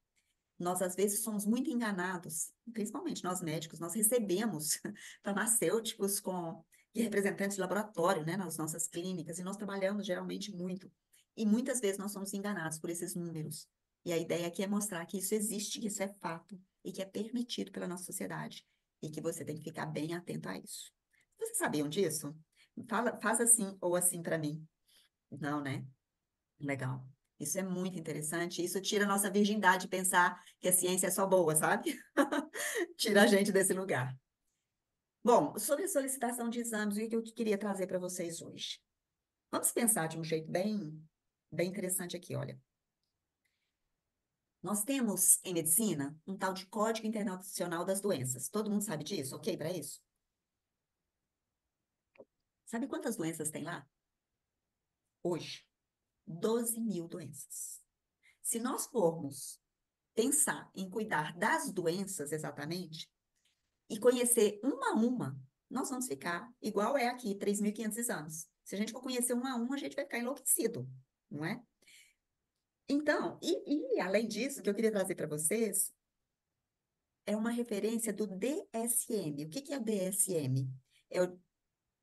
Nós, às vezes, somos muito enganados, principalmente nós médicos, nós recebemos farmacêuticos e representantes de laboratório, né, nas nossas clínicas, e nós trabalhamos geralmente muito. E muitas vezes nós somos enganados por esses números. E a ideia aqui é mostrar que isso existe, que isso é fato, e que é permitido pela nossa sociedade, e que você tem que ficar bem atento a isso. Vocês sabiam disso? Faz assim ou assim para mim. Não, né? Legal. Isso é muito interessante. Isso tira a nossa virgindade de pensar que a ciência é só boa, sabe? Tira a gente desse lugar. Bom, sobre a solicitação de exames, o que eu queria trazer para vocês hoje? Vamos pensar de um jeito bem interessante aqui, olha. Nós temos em medicina um tal de Código Internacional das Doenças. Todo mundo sabe disso? Ok para isso? Sabe quantas doenças tem lá? Hoje, 12 mil doenças. Se nós formos pensar em cuidar das doenças exatamente e conhecer uma a uma, nós vamos ficar igual é aqui, 3.500 exames. Se a gente for conhecer uma a uma, a gente vai ficar enlouquecido, não é? Então, além disso, o que eu queria trazer para vocês é uma referência do DSM. O que é o DSM?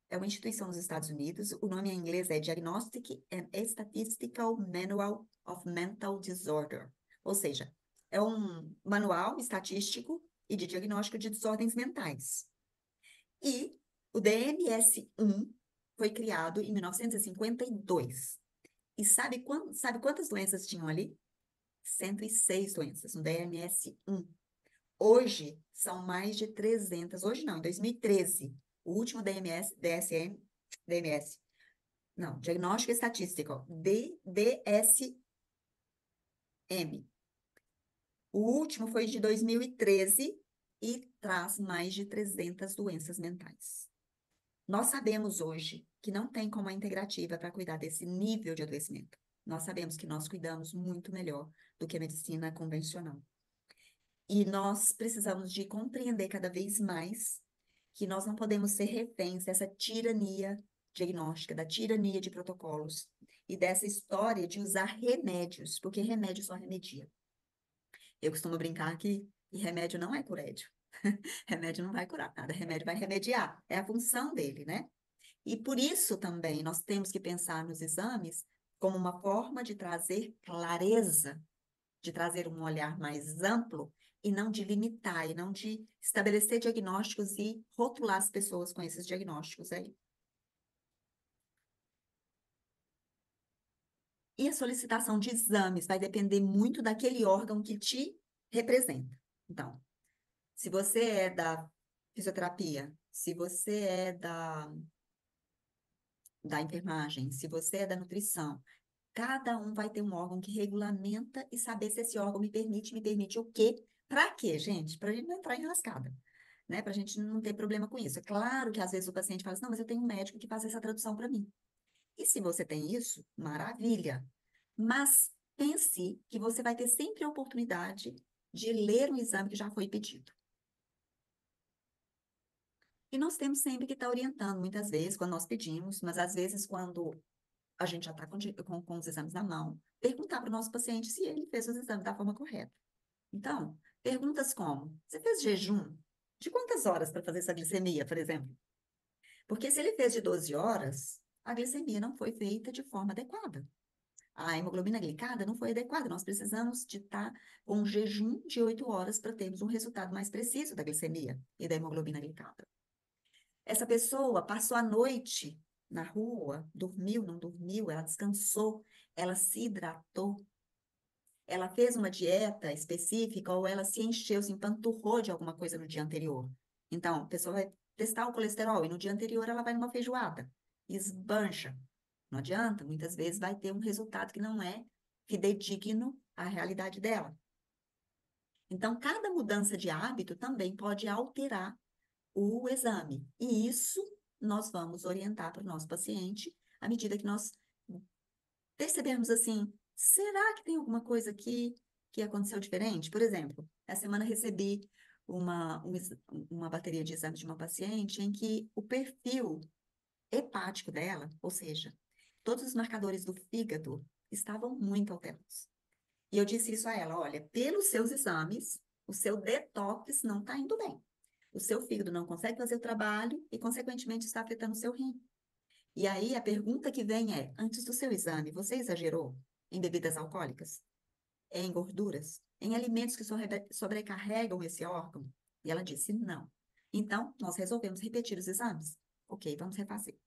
É uma instituição nos Estados Unidos, o nome em inglês é Diagnostic and Statistical Manual of Mental Disorder, ou seja, é um manual estatístico e de diagnóstico de desordens mentais. E o DMS-1 foi criado em 1952. E sabe quantas doenças tinham ali? 106 doenças no DMS-1. Hoje, são mais de 300. Hoje não, em 2013, o último DMS, não, Diagnóstico Estatístico, DSM. O último foi de 2013 e traz mais de 300 doenças mentais. Nós sabemos hoje que não tem como a integrativa para cuidar desse nível de adoecimento. Nós sabemos que nós cuidamos muito melhor do que a medicina convencional. E nós precisamos de compreender cada vez mais que nós não podemos ser reféns dessa tirania diagnóstica, da tirania de protocolos e dessa história de usar remédios, porque remédio só remedia. Eu costumo brincar que remédio não é curédio. Remédio não vai curar nada, remédio vai remediar. É a função dele, né? E por isso também nós temos que pensar nos exames como uma forma de trazer clareza, de trazer um olhar mais amplo e não de limitar, e não de estabelecer diagnósticos e rotular as pessoas com esses diagnósticos aí. E a solicitação de exames vai depender muito daquele órgão que te representa. Então, se você é da fisioterapia, se você é da enfermagem, se você é da nutrição, Cada um vai ter um órgão que regulamenta e saber se esse órgão me permite o quê? Para quê, gente? Para a gente não entrar em rascada, né? Para a gente não ter problema com isso. É claro que às vezes o paciente fala assim, não, mas eu tenho um médico que faz essa tradução para mim. E se você tem isso, maravilha. Mas pense que você vai ter sempre a oportunidade de ler um exame que já foi pedido. E nós temos sempre que estar orientando, muitas vezes, quando nós pedimos, mas às vezes, quando a gente já está com os exames na mão, perguntar para o nosso paciente se ele fez os exames da forma correta. Então, perguntas como: você fez jejum? De quantas horas para fazer essa glicemia, por exemplo? Porque se ele fez de 12 horas, a glicemia não foi feita de forma adequada. A hemoglobina glicada não foi adequada. Nós precisamos de estar com um jejum de 8 horas para termos um resultado mais preciso da glicemia e da hemoglobina glicada. Essa pessoa passou a noite na rua, dormiu, não dormiu, ela descansou, ela se hidratou, ela fez uma dieta específica ou ela se encheu, se empanturrou de alguma coisa no dia anterior. Então, a pessoa vai testar o colesterol e no dia anterior ela vai numa feijoada, esbancha. Não adianta, muitas vezes vai ter um resultado que não é fidedigno à realidade dela. Então, cada mudança de hábito também pode alterar o exame. E isso nós vamos orientar para o nosso paciente à medida que nós percebermos assim, será que tem alguma coisa aqui que aconteceu diferente? Por exemplo, essa semana recebi uma bateria de exames de uma paciente em que o perfil hepático dela, ou seja, todos os marcadores do fígado estavam muito alterados. E eu disse isso a ela, olha, pelos seus exames, o seu detox não está indo bem. O seu fígado não consegue fazer o trabalho e, consequentemente, está afetando o seu rim. E aí a pergunta que vem é: antes do seu exame, você exagerou em bebidas alcoólicas? Em gorduras? Em alimentos que sobrecarregam esse órgão? E ela disse: não. Então, nós resolvemos repetir os exames. Ok, vamos refazer.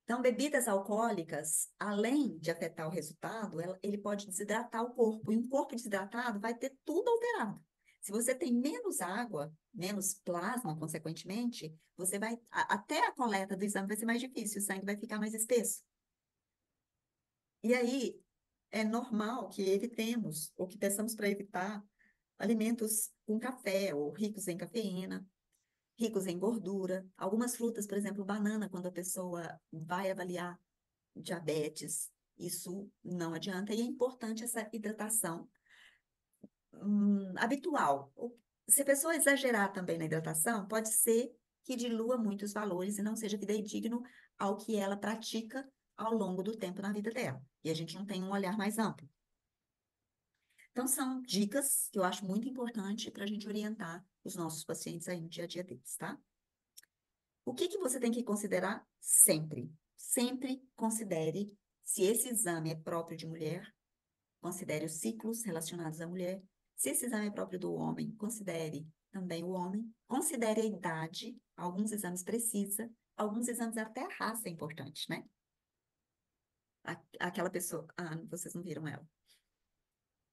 Então, bebidas alcoólicas, além de afetar o resultado, ele pode desidratar o corpo. E um corpo desidratado vai ter tudo alterado. Se você tem menos água, menos plasma, consequentemente, você vai. Até a coleta do exame vai ser mais difícil, o sangue vai ficar mais espesso. E aí, é normal que evitemos, ou que peçamos para evitar, alimentos com café, ou ricos em cafeína, ricos em gordura. Algumas frutas, por exemplo, banana, quando a pessoa vai avaliar diabetes, isso não adianta, e é importante essa hidratação habitual. Se a pessoa exagerar também na hidratação, pode ser que dilua muitos valores e não seja fidedigno ao que ela pratica ao longo do tempo na vida dela. E a gente não tem um olhar mais amplo. Então, são dicas que eu acho muito importante para a gente orientar os nossos pacientes aí no dia a dia deles, tá? O que que você tem que considerar sempre? Sempre considere se esse exame é próprio de mulher, considere os ciclos relacionados à mulher. Se esse exame é próprio do homem, considere também o homem. Considere a idade, alguns exames precisa, alguns exames até a raça é importante, né? Aquela pessoa, vocês não viram ela.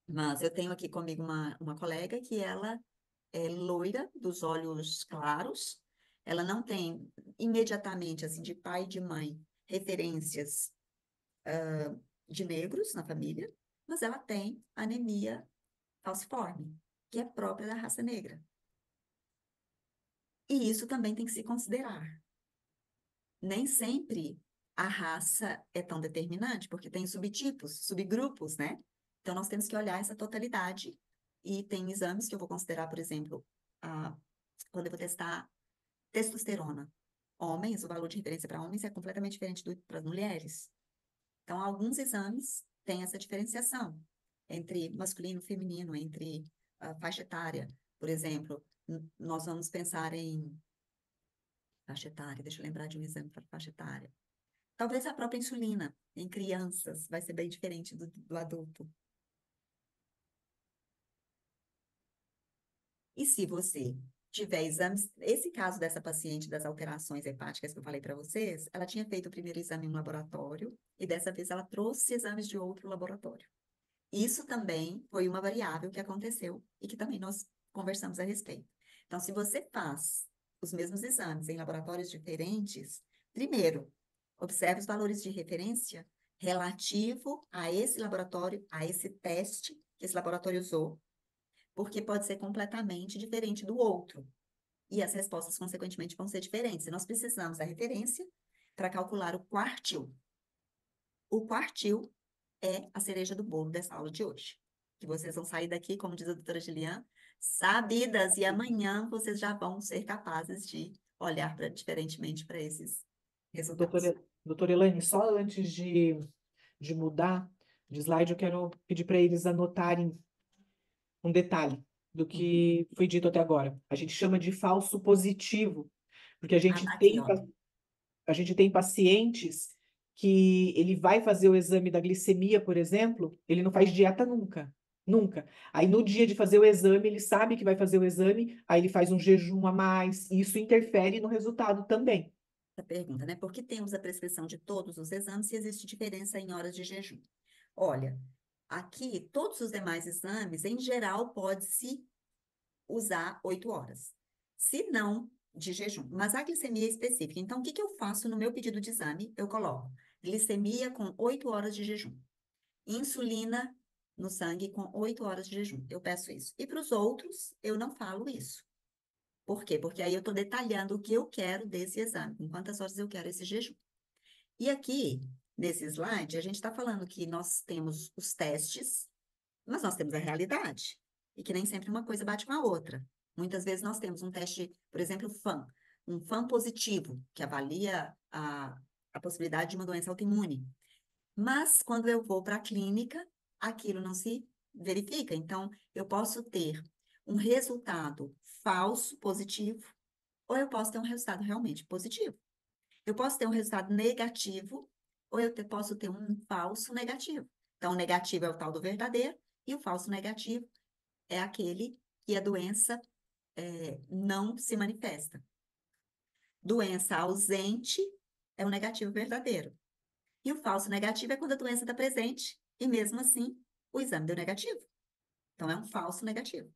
Mas eu tenho aqui comigo uma colega que ela é loira, dos olhos claros, ela não tem imediatamente, assim, de pai e de mãe, referências de negros na família, mas ela tem anemia falciforme, que é própria da raça negra. E isso também tem que se considerar. Nem sempre a raça é tão determinante, porque tem subtipos, subgrupos, né? Então, nós temos que olhar essa totalidade e tem exames que eu vou considerar, por exemplo, quando eu vou testar testosterona. Homens, o valor de referência para homens é completamente diferente do para as mulheres. Então, alguns exames têm essa diferenciação entre masculino e feminino, entre a faixa etária. Por exemplo, nós vamos pensar em faixa etária, deixa eu lembrar de um exame para faixa etária. Talvez a própria insulina em crianças vai ser bem diferente do adulto. E se você tiver exames, esse caso dessa paciente das alterações hepáticas que eu falei para vocês, ela tinha feito o primeiro exame em um laboratório e dessa vez ela trouxe exames de outro laboratório. Isso também foi uma variável que aconteceu e que também nós conversamos a respeito. Então, se você faz os mesmos exames em laboratórios diferentes, primeiro, observe os valores de referência relativo a esse laboratório, a esse teste que esse laboratório usou, porque pode ser completamente diferente do outro. E as respostas, consequentemente, vão ser diferentes. E nós precisamos da referência para calcular o quartil. O quartil é a cereja do bolo dessa aula de hoje. Que vocês vão sair daqui, como diz a doutora Gilian, sabidas, e amanhã vocês já vão ser capazes de olhar diferentemente para esses resultados. Doutora Elaine, só antes de mudar de slide, eu quero pedir para eles anotarem um detalhe do que foi dito até agora. A gente chama de falso positivo, porque tá aqui, ó. a gente tem pacientes que ele vai fazer o exame da glicemia, por exemplo, ele não faz dieta nunca. Nunca. Aí no dia de fazer o exame, ele sabe que vai fazer o exame, aí ele faz um jejum a mais, e isso interfere no resultado também. Essa pergunta, né? Por que temos a prescrição de todos os exames se existe diferença em horas de jejum? Olha, aqui, todos os demais exames, em geral, pode-se usar 8 horas. Se não, de jejum. Mas a glicemia é específica. Então, o que eu faço no meu pedido de exame? Eu coloco glicemia com 8 horas de jejum. Insulina no sangue com 8 horas de jejum. Eu peço isso. E para os outros, eu não falo isso. Por quê? Porque aí eu estou detalhando o que eu quero desse exame, com quantas horas eu quero esse jejum. E aqui, nesse slide, a gente está falando que nós temos os testes, mas nós temos a realidade. E que nem sempre uma coisa bate com a outra. Muitas vezes nós temos um teste, por exemplo, FAM, um FAM positivo, que avalia a possibilidade de uma doença autoimune. Mas quando eu vou para a clínica, aquilo não se verifica. Então, eu posso ter um resultado falso positivo, ou eu posso ter um resultado realmente positivo. Eu posso ter um resultado negativo, ou eu posso ter um falso negativo. Então, o negativo é o tal do verdadeiro, e o falso negativo é aquele que a doença não se manifesta. Doença ausente é o negativo verdadeiro. E o falso negativo é quando a doença está presente, e mesmo assim, o exame deu negativo. Então, é um falso negativo.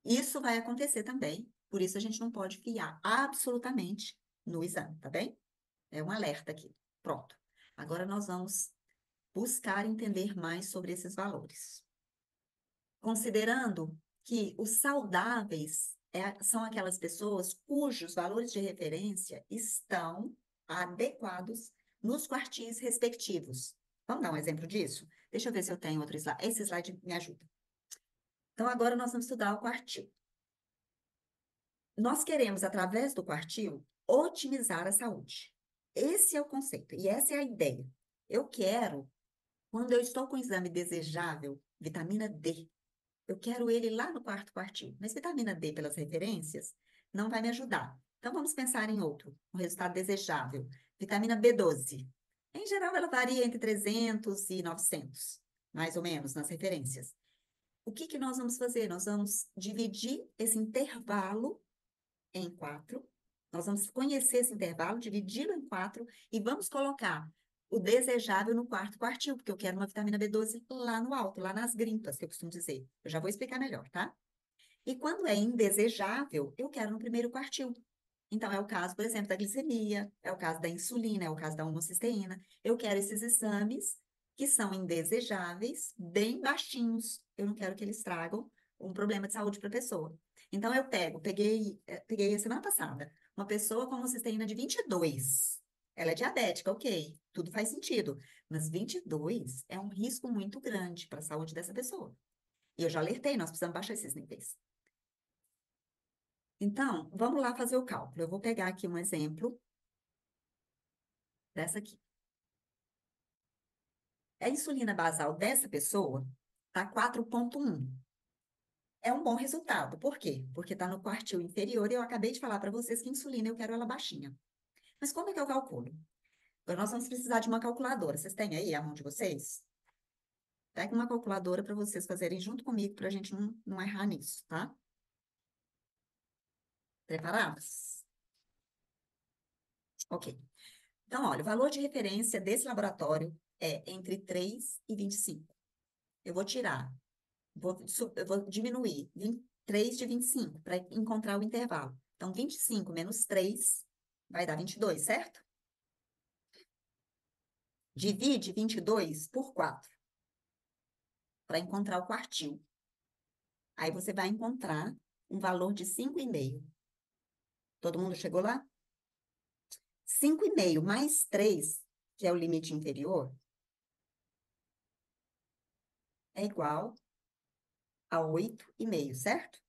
Isso vai acontecer também, por isso a gente não pode fiar absolutamente no exame, tá bem? É um alerta aqui. Pronto. Agora nós vamos buscar entender mais sobre esses valores. Considerando que os saudáveis são aquelas pessoas cujos valores de referência estão adequados nos quartis respectivos. Vamos dar um exemplo disso? Deixa eu ver se eu tenho outro slide. Esse slide me ajuda. Então, agora nós vamos estudar o quartil. Nós queremos, através do quartil, otimizar a saúde. Esse é o conceito e essa é a ideia. Eu quero, quando eu estou com o exame desejável, vitamina D, eu quero ele lá no quarto quartil. Mas vitamina D, pelas referências, não vai me ajudar. Então, vamos pensar em outro, um resultado desejável. Vitamina B12. Em geral, ela varia entre 300 e 900, mais ou menos, nas referências. O que nós vamos fazer? Nós vamos dividir esse intervalo em 4. Nós vamos conhecer esse intervalo, dividi-lo em 4 e vamos colocar o desejável no quarto quartil, porque eu quero uma vitamina B12 lá no alto, lá nas grimpas, que eu costumo dizer. Eu já vou explicar melhor, tá? E quando é indesejável, eu quero no primeiro quartil. Então, é o caso, por exemplo, da glicemia, é o caso da insulina, é o caso da homocisteína. Eu quero esses exames que são indesejáveis, bem baixinhos. Eu não quero que eles tragam um problema de saúde para a pessoa. Então, peguei a semana passada, uma pessoa com homocisteína de 22. Ela é diabética, ok, tudo faz sentido. Mas 22 é um risco muito grande para a saúde dessa pessoa. E eu já alertei, nós precisamos baixar esses níveis. Então, vamos lá fazer o cálculo. Eu vou pegar aqui um exemplo dessa aqui. A insulina basal dessa pessoa está 4,1. É um bom resultado. Por quê? Porque está no quartil inferior e eu acabei de falar para vocês que insulina eu quero ela baixinha. Mas como é que eu calculo? Agora nós vamos precisar de uma calculadora. Vocês têm aí a mão de vocês? Pega uma calculadora para vocês fazerem junto comigo para a gente não errar nisso, tá? Preparadas? Ok. Então, olha, o valor de referência desse laboratório é entre 3 e 25. Eu vou tirar, eu vou diminuir 3 de 25 para encontrar o intervalo. Então, 25 menos 3 vai dar 22, certo? Divide 22 por 4 para encontrar o quartil. Aí você vai encontrar um valor de 5,5. Todo mundo chegou lá? 5,5 mais 3, que é o limite inferior, é igual a 8,5, certo?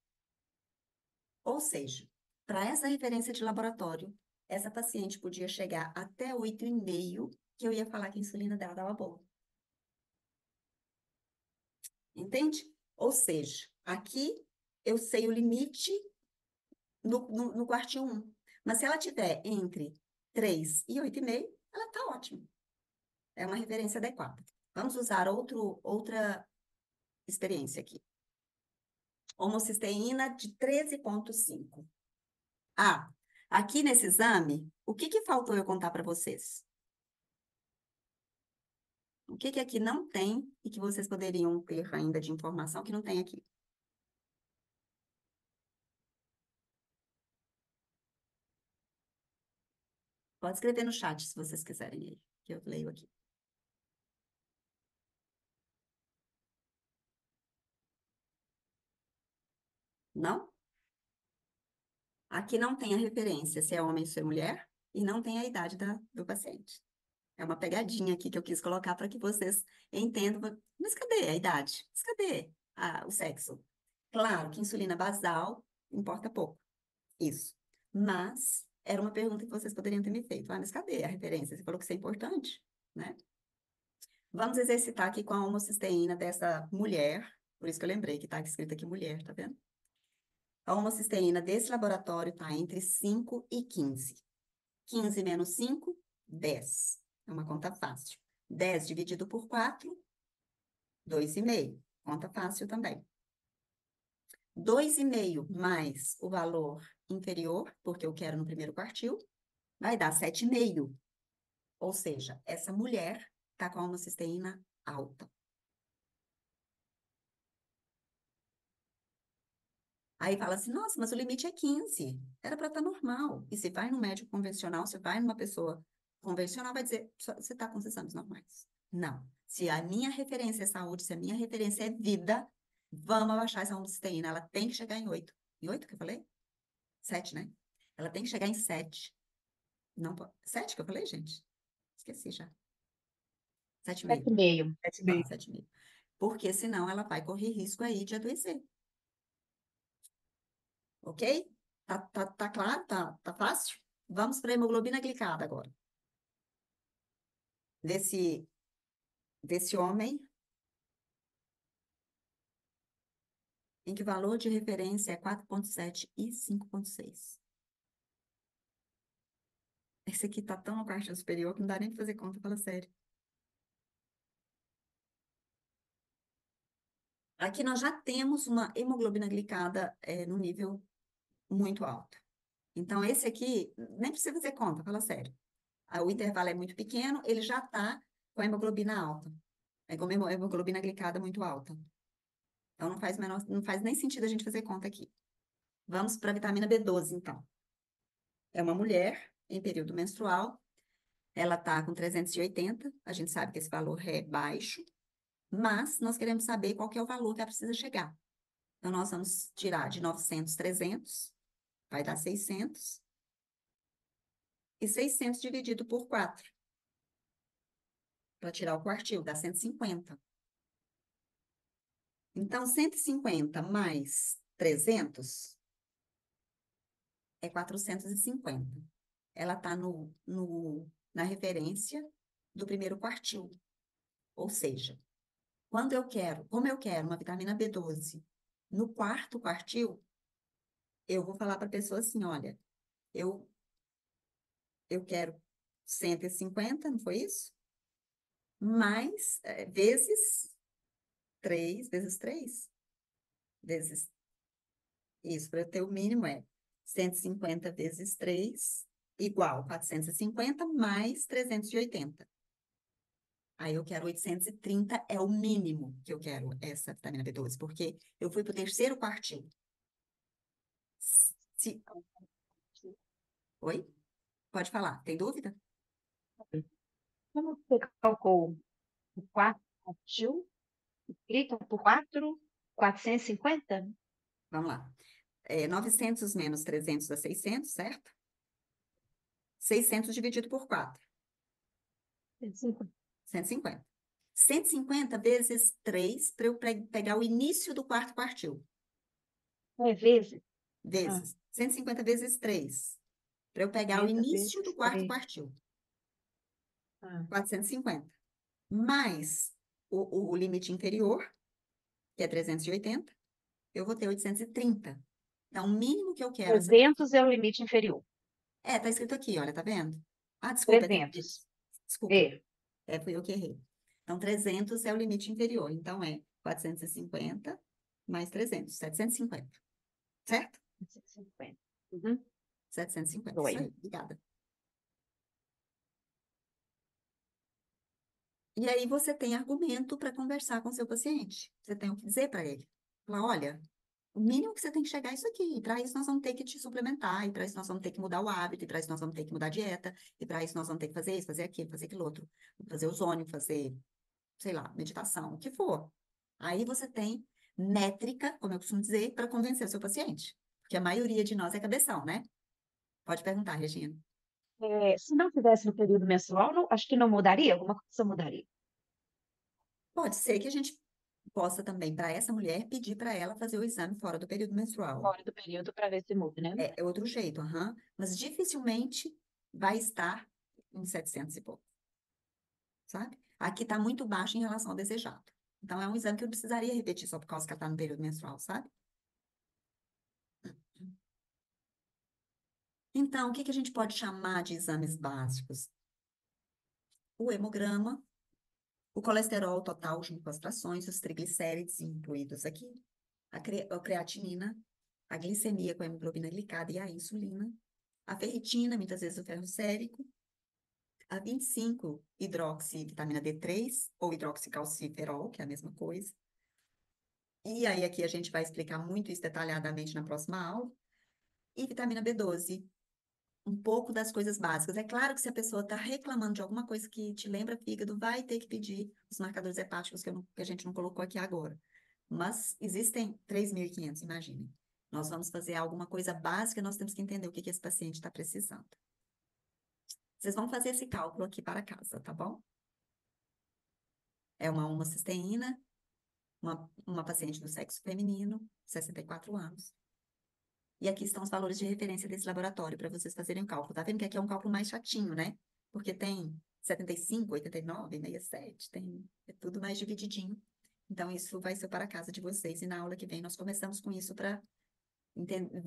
Ou seja, para essa referência de laboratório, essa paciente podia chegar até 8,5, que eu ia falar que a insulina dela estava boa. Entende? Ou seja, aqui eu sei o limite no quartil 1. Mas se ela tiver entre 3 e 8,5, ela está ótima. É uma referência adequada. Vamos usar outra experiência aqui. Homocisteína de 13,5. Ah, aqui nesse exame, o que faltou eu contar para vocês? O que aqui não tem e que vocês poderiam ter ainda de informação que não tem aqui? Pode escrever no chat se vocês quiserem aí, que eu leio aqui. Não? Aqui não tem a referência se é homem ou se é mulher e não tem a idade do paciente. É uma pegadinha aqui que eu quis colocar para que vocês entendam. Mas cadê a idade? Mas cadê o sexo? Claro que insulina basal importa pouco. Isso. Mas era uma pergunta que vocês poderiam ter me feito. Ah, mas cadê a referência? Você falou que isso é importante, né? Vamos exercitar aqui com a homocisteína dessa mulher. Por isso que eu lembrei que está escrito aqui mulher, tá vendo? A homocisteína desse laboratório está entre 5 e 15. 15 menos 5, 10. É uma conta fácil. 10 dividido por 4, 2,5. Conta fácil também. 2,5 mais o valor inferior, porque eu quero no primeiro quartil, vai dar 7,5. Ou seja, essa mulher está com a homocisteína alta. Aí fala assim, nossa, mas o limite é 15. Era para estar normal. E se vai no médico convencional, se vai numa pessoa convencional, vai dizer, você está com os exames normais. Não. Se a minha referência é saúde, se a minha referência é vida, vamos abaixar essa homocisteína. Ela tem que chegar em 8. Em 8 que eu falei? 7, né? Ela tem que chegar em 7. Não, 7 que eu falei, gente? Esqueci já. 7,5. 7,5. 7,5. 7,5. Porque senão ela vai correr risco aí de adoecer. Ok? Tá claro? Tá fácil? Vamos para a hemoglobina glicada agora. Desse homem, em que o valor de referência é 4,7 e 5,6. Esse aqui tá tão no quartil superior que não dá nem para fazer conta, fala sério. Aqui nós já temos uma hemoglobina glicada no nível muito alto. Então, esse aqui, nem precisa fazer conta, fala sério. O intervalo é muito pequeno, ele já está com a hemoglobina alta. É com a hemoglobina glicada muito alta. Então, não faz nem sentido a gente fazer conta aqui. Vamos para a vitamina B12, então. É uma mulher em período menstrual, ela está com 380, a gente sabe que esse valor é baixo, mas nós queremos saber qual que é o valor que ela precisa chegar. Então, nós vamos tirar de 900, 300, vai dar 600, e 600 dividido por 4, para tirar o quartil, dá 150. Então, 150 mais 300 é 450. Ela está na referência do primeiro quartil. Ou seja, como eu quero uma vitamina B12 no quarto quartil, eu vou falar para a pessoa assim, olha, eu, eu quero 150, não foi isso? Mais, vezes 3, vezes, isso, para eu ter o mínimo é 150 vezes 3, igual 450 mais 380. Aí eu quero 830, é o mínimo que eu quero essa vitamina B12, porque eu fui para o terceiro quartil. Se... Oi? Pode falar. Tem dúvida? Como você calculou o quarto partiu? Multiplica por 4, 450? Vamos lá. 900 menos 300 dá 600, certo? 600 dividido por 4, 150. 150 vezes 3 para eu pegar o início do quarto quartil. É vezes? Ah, Vezes. 150 vezes 3 para eu pegar o 50 início do vezes quarto 3. quartil. Ah, 450. Mais o limite inferior, que é 380, eu vou ter 830. Então, o mínimo que eu quero... 300 é o limite inferior. Tá escrito aqui, olha, tá vendo? Ah, desculpa, é 300. 300. Desculpa, É. fui eu que errei. Então, 300 é o limite inferior. Então, é 450 mais 300, 750. Certo? 450. Uhum. 750, isso Doido. aí, obrigada. E aí você tem argumento para conversar com seu paciente. Você tem o que dizer para ele. Falar, olha, o mínimo que você tem que chegar é isso aqui. E para isso nós vamos ter que te suplementar, e para isso nós vamos ter que mudar o hábito, e para isso nós vamos ter que mudar a dieta, e para isso nós vamos ter que fazer isso, fazer aquilo outro. Fazer ozônio, fazer, sei lá, meditação, o que for. Aí você tem métrica, como eu costumo dizer, para convencer o seu paciente. Porque a maioria de nós é cabeção, né? Pode perguntar, Regina. Se não tivesse no período menstrual, acho que não mudaria? Alguma coisa mudaria? Pode ser que a gente possa também, para essa mulher, pedir para ela fazer o exame fora do período menstrual. Fora do período para ver se muda, né? É outro jeito, aham. Mas dificilmente vai estar em 700 e pouco, sabe? Aqui está muito baixo em relação ao desejado. Então, é um exame que eu precisaria repetir só por causa que ela está no período menstrual, sabe? Então, o que que a gente pode chamar de exames básicos? O hemograma, o colesterol total junto com as frações, os triglicérides incluídos aqui, a creatinina, a glicemia com a hemoglobina glicada e a insulina, a ferritina, muitas vezes o ferro sérico, a 25 hidroxivitamina D3 ou hidroxicalciferol, que é a mesma coisa. E aí aqui a gente vai explicar muito isso detalhadamente na próxima aula. E vitamina B12, um pouco das coisas básicas. É claro que se a pessoa está reclamando de alguma coisa que te lembra fígado, vai ter que pedir os marcadores hepáticos que a gente não colocou aqui agora. Mas existem 3.500, imaginem. Nós vamos fazer alguma coisa básica, nós temos que entender o que esse paciente está precisando. Vocês vão fazer esse cálculo aqui para casa, tá bom? É uma homocisteína, uma paciente do sexo feminino, 64 anos. E aqui estão os valores de referência desse laboratório para vocês fazerem o cálculo. Tá vendo que aqui é um cálculo mais chatinho, né? Porque tem 75, 89, 67, é tudo mais divididinho. Então, isso vai ser para a casa de vocês. E na aula que vem nós começamos com isso para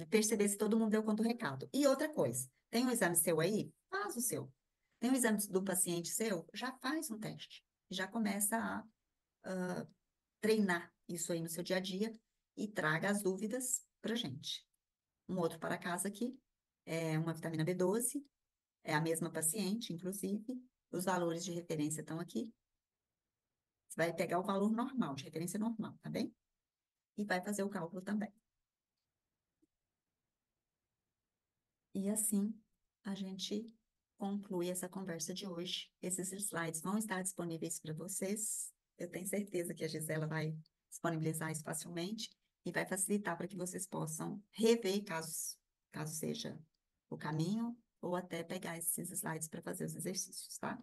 perceber se todo mundo deu conta do recado. E outra coisa, tem um exame seu aí? Faz o seu. Tem um exame do paciente seu? Já faz um teste. Já começa a treinar isso aí no seu dia a dia e traga as dúvidas para gente. Um outro para casa aqui, é uma vitamina B12, é a mesma paciente, inclusive, os valores de referência estão aqui. Você vai pegar o valor normal, de referência normal, tá bem? E vai fazer o cálculo também. E assim, a gente conclui essa conversa de hoje. Esses slides vão estar disponíveis para vocês. Eu tenho certeza que a Gisela vai disponibilizar isso facilmente e vai facilitar para que vocês possam rever, caso seja o caminho, ou até pegar esses slides para fazer os exercícios, tá?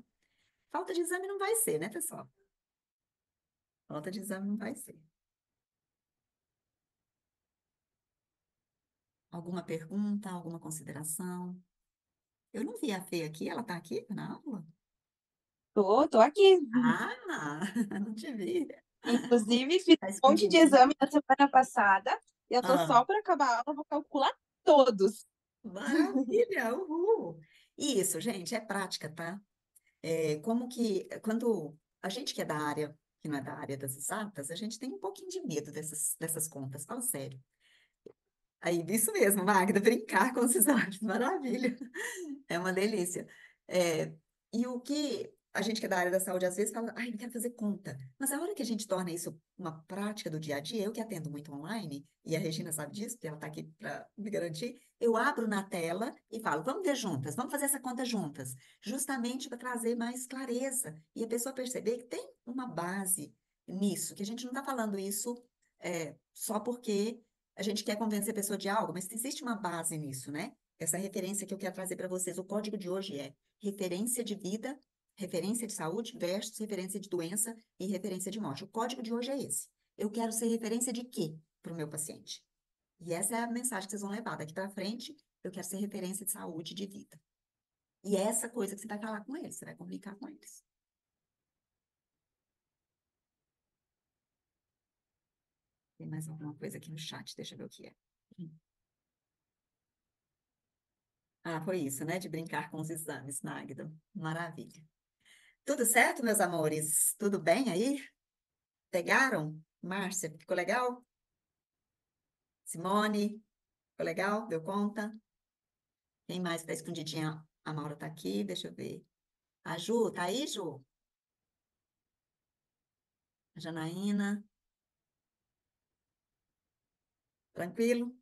Falta de exame não vai ser, né, pessoal? Falta de exame não vai ser. Alguma pergunta, alguma consideração? Eu não vi a Fê aqui, ela está aqui na aula? Tô aqui. Ah, não te vi. Inclusive, fiz Tá um monte de escondidinho. exame na semana passada. E eu tô Ah, só para acabar a aula, vou calcular todos. maravilha, uhul. Isso, gente, é prática, tá? Como que, quando a gente que é da área, que não é da área das exatas, a gente tem um pouquinho de medo dessas contas, fala sério. Aí, isso mesmo, Magda, brincar com os exatos, maravilha. É uma delícia. É, e o que a gente que é da área da saúde, às vezes fala, ai, não quero fazer conta. Mas a hora que a gente torna isso uma prática do dia a dia, eu que atendo muito online, e a Regina sabe disso, porque ela está aqui para me garantir, eu abro na tela e falo, vamos ver juntas, vamos fazer essa conta juntas, justamente para trazer mais clareza e a pessoa perceber que tem uma base nisso, que a gente não está falando isso só porque a gente quer convencer a pessoa de algo, mas existe uma base nisso, né? Essa referência que eu quero trazer para vocês, o código de hoje é referência de vida, referência de saúde versus referência de doença e referência de morte. O código de hoje é esse. Eu quero ser referência de quê para o meu paciente? E essa é a mensagem que vocês vão levar daqui para frente. Eu quero ser referência de saúde e de vida. E é essa coisa que você vai falar com eles, você vai comunicar com eles. Tem mais alguma coisa aqui no chat? Deixa eu ver o que é. Ah, foi isso, né? De brincar com os exames, Magda. Maravilha. Tudo certo, meus amores? Tudo bem aí? Pegaram? Márcia, ficou legal? Simone, ficou legal? Deu conta? Quem mais está escondidinha? A Maura está aqui, deixa eu ver. A Ju, tá aí, Ju? A Janaína? Tranquilo?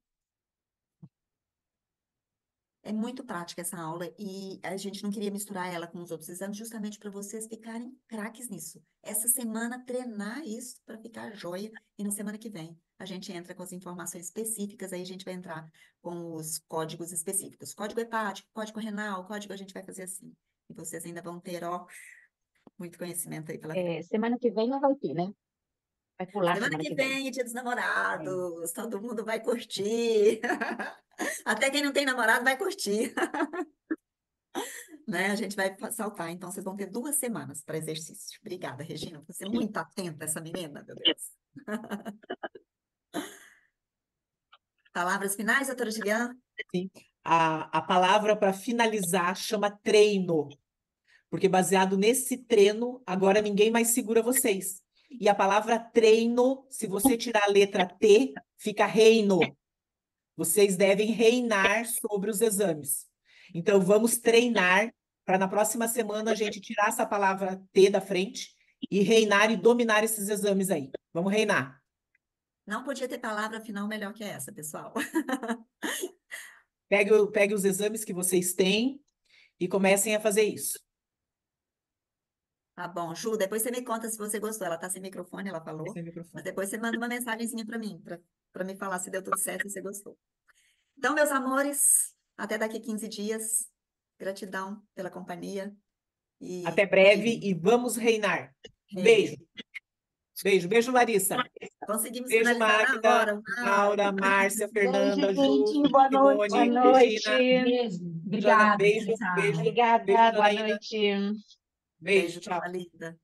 É muito prática essa aula e a gente não queria misturar ela com os outros exames justamente para vocês ficarem craques nisso. Essa semana treinar isso para ficar joia e na semana que vem a gente entra com as informações específicas, aí a gente vai entrar com os códigos específicos. Código hepático, código renal, código a gente vai fazer assim. E vocês ainda vão ter, ó, muito conhecimento aí pela frente. Semana que vem não vai ter, né? Vai pular Semana semana que que vem. vem, Dia dos Namorados, todo mundo vai curtir. Até quem não tem namorado vai curtir. Né? A gente vai saltar, então vocês vão ter 2 semanas para exercício. Obrigada, Regina, por ser muito atenta essa menina, meu Deus. Palavras finais, doutora Juliana? Sim. A palavra para finalizar chama treino, porque baseado nesse treino, agora ninguém mais segura vocês. E a palavra treino, se você tirar a letra T, fica reino. Vocês devem reinar sobre os exames. Então, vamos treinar para na próxima semana a gente tirar essa palavra T da frente e reinar e dominar esses exames aí. Vamos reinar. Não podia ter palavra final melhor que essa, pessoal. Pegue os exames que vocês têm e comecem a fazer isso. Tá bom, Ju, depois você me conta se você gostou. Ela tá sem microfone, ela falou. Esse é o Mas microfone. depois você manda uma mensagenzinha para mim, para me falar se deu tudo certo e se você gostou. Então, meus amores, até daqui 15 dias. Gratidão pela companhia. E Até breve e vamos reinar. Um beijo. Beijo, beijo, Larissa. conseguimos Beijo, finalizar na Magda, hora. Uau! Maura, Márcia, Fernanda, Beijo, Ju, gente. Boa noite. Boa Simone, noite. Regina. Beijo. Jana, Obrigada, beijo, tchau. beijo. Obrigada. Beijo, Boa Janaína. noite. Beijo, Beijo, tchau. turma linda.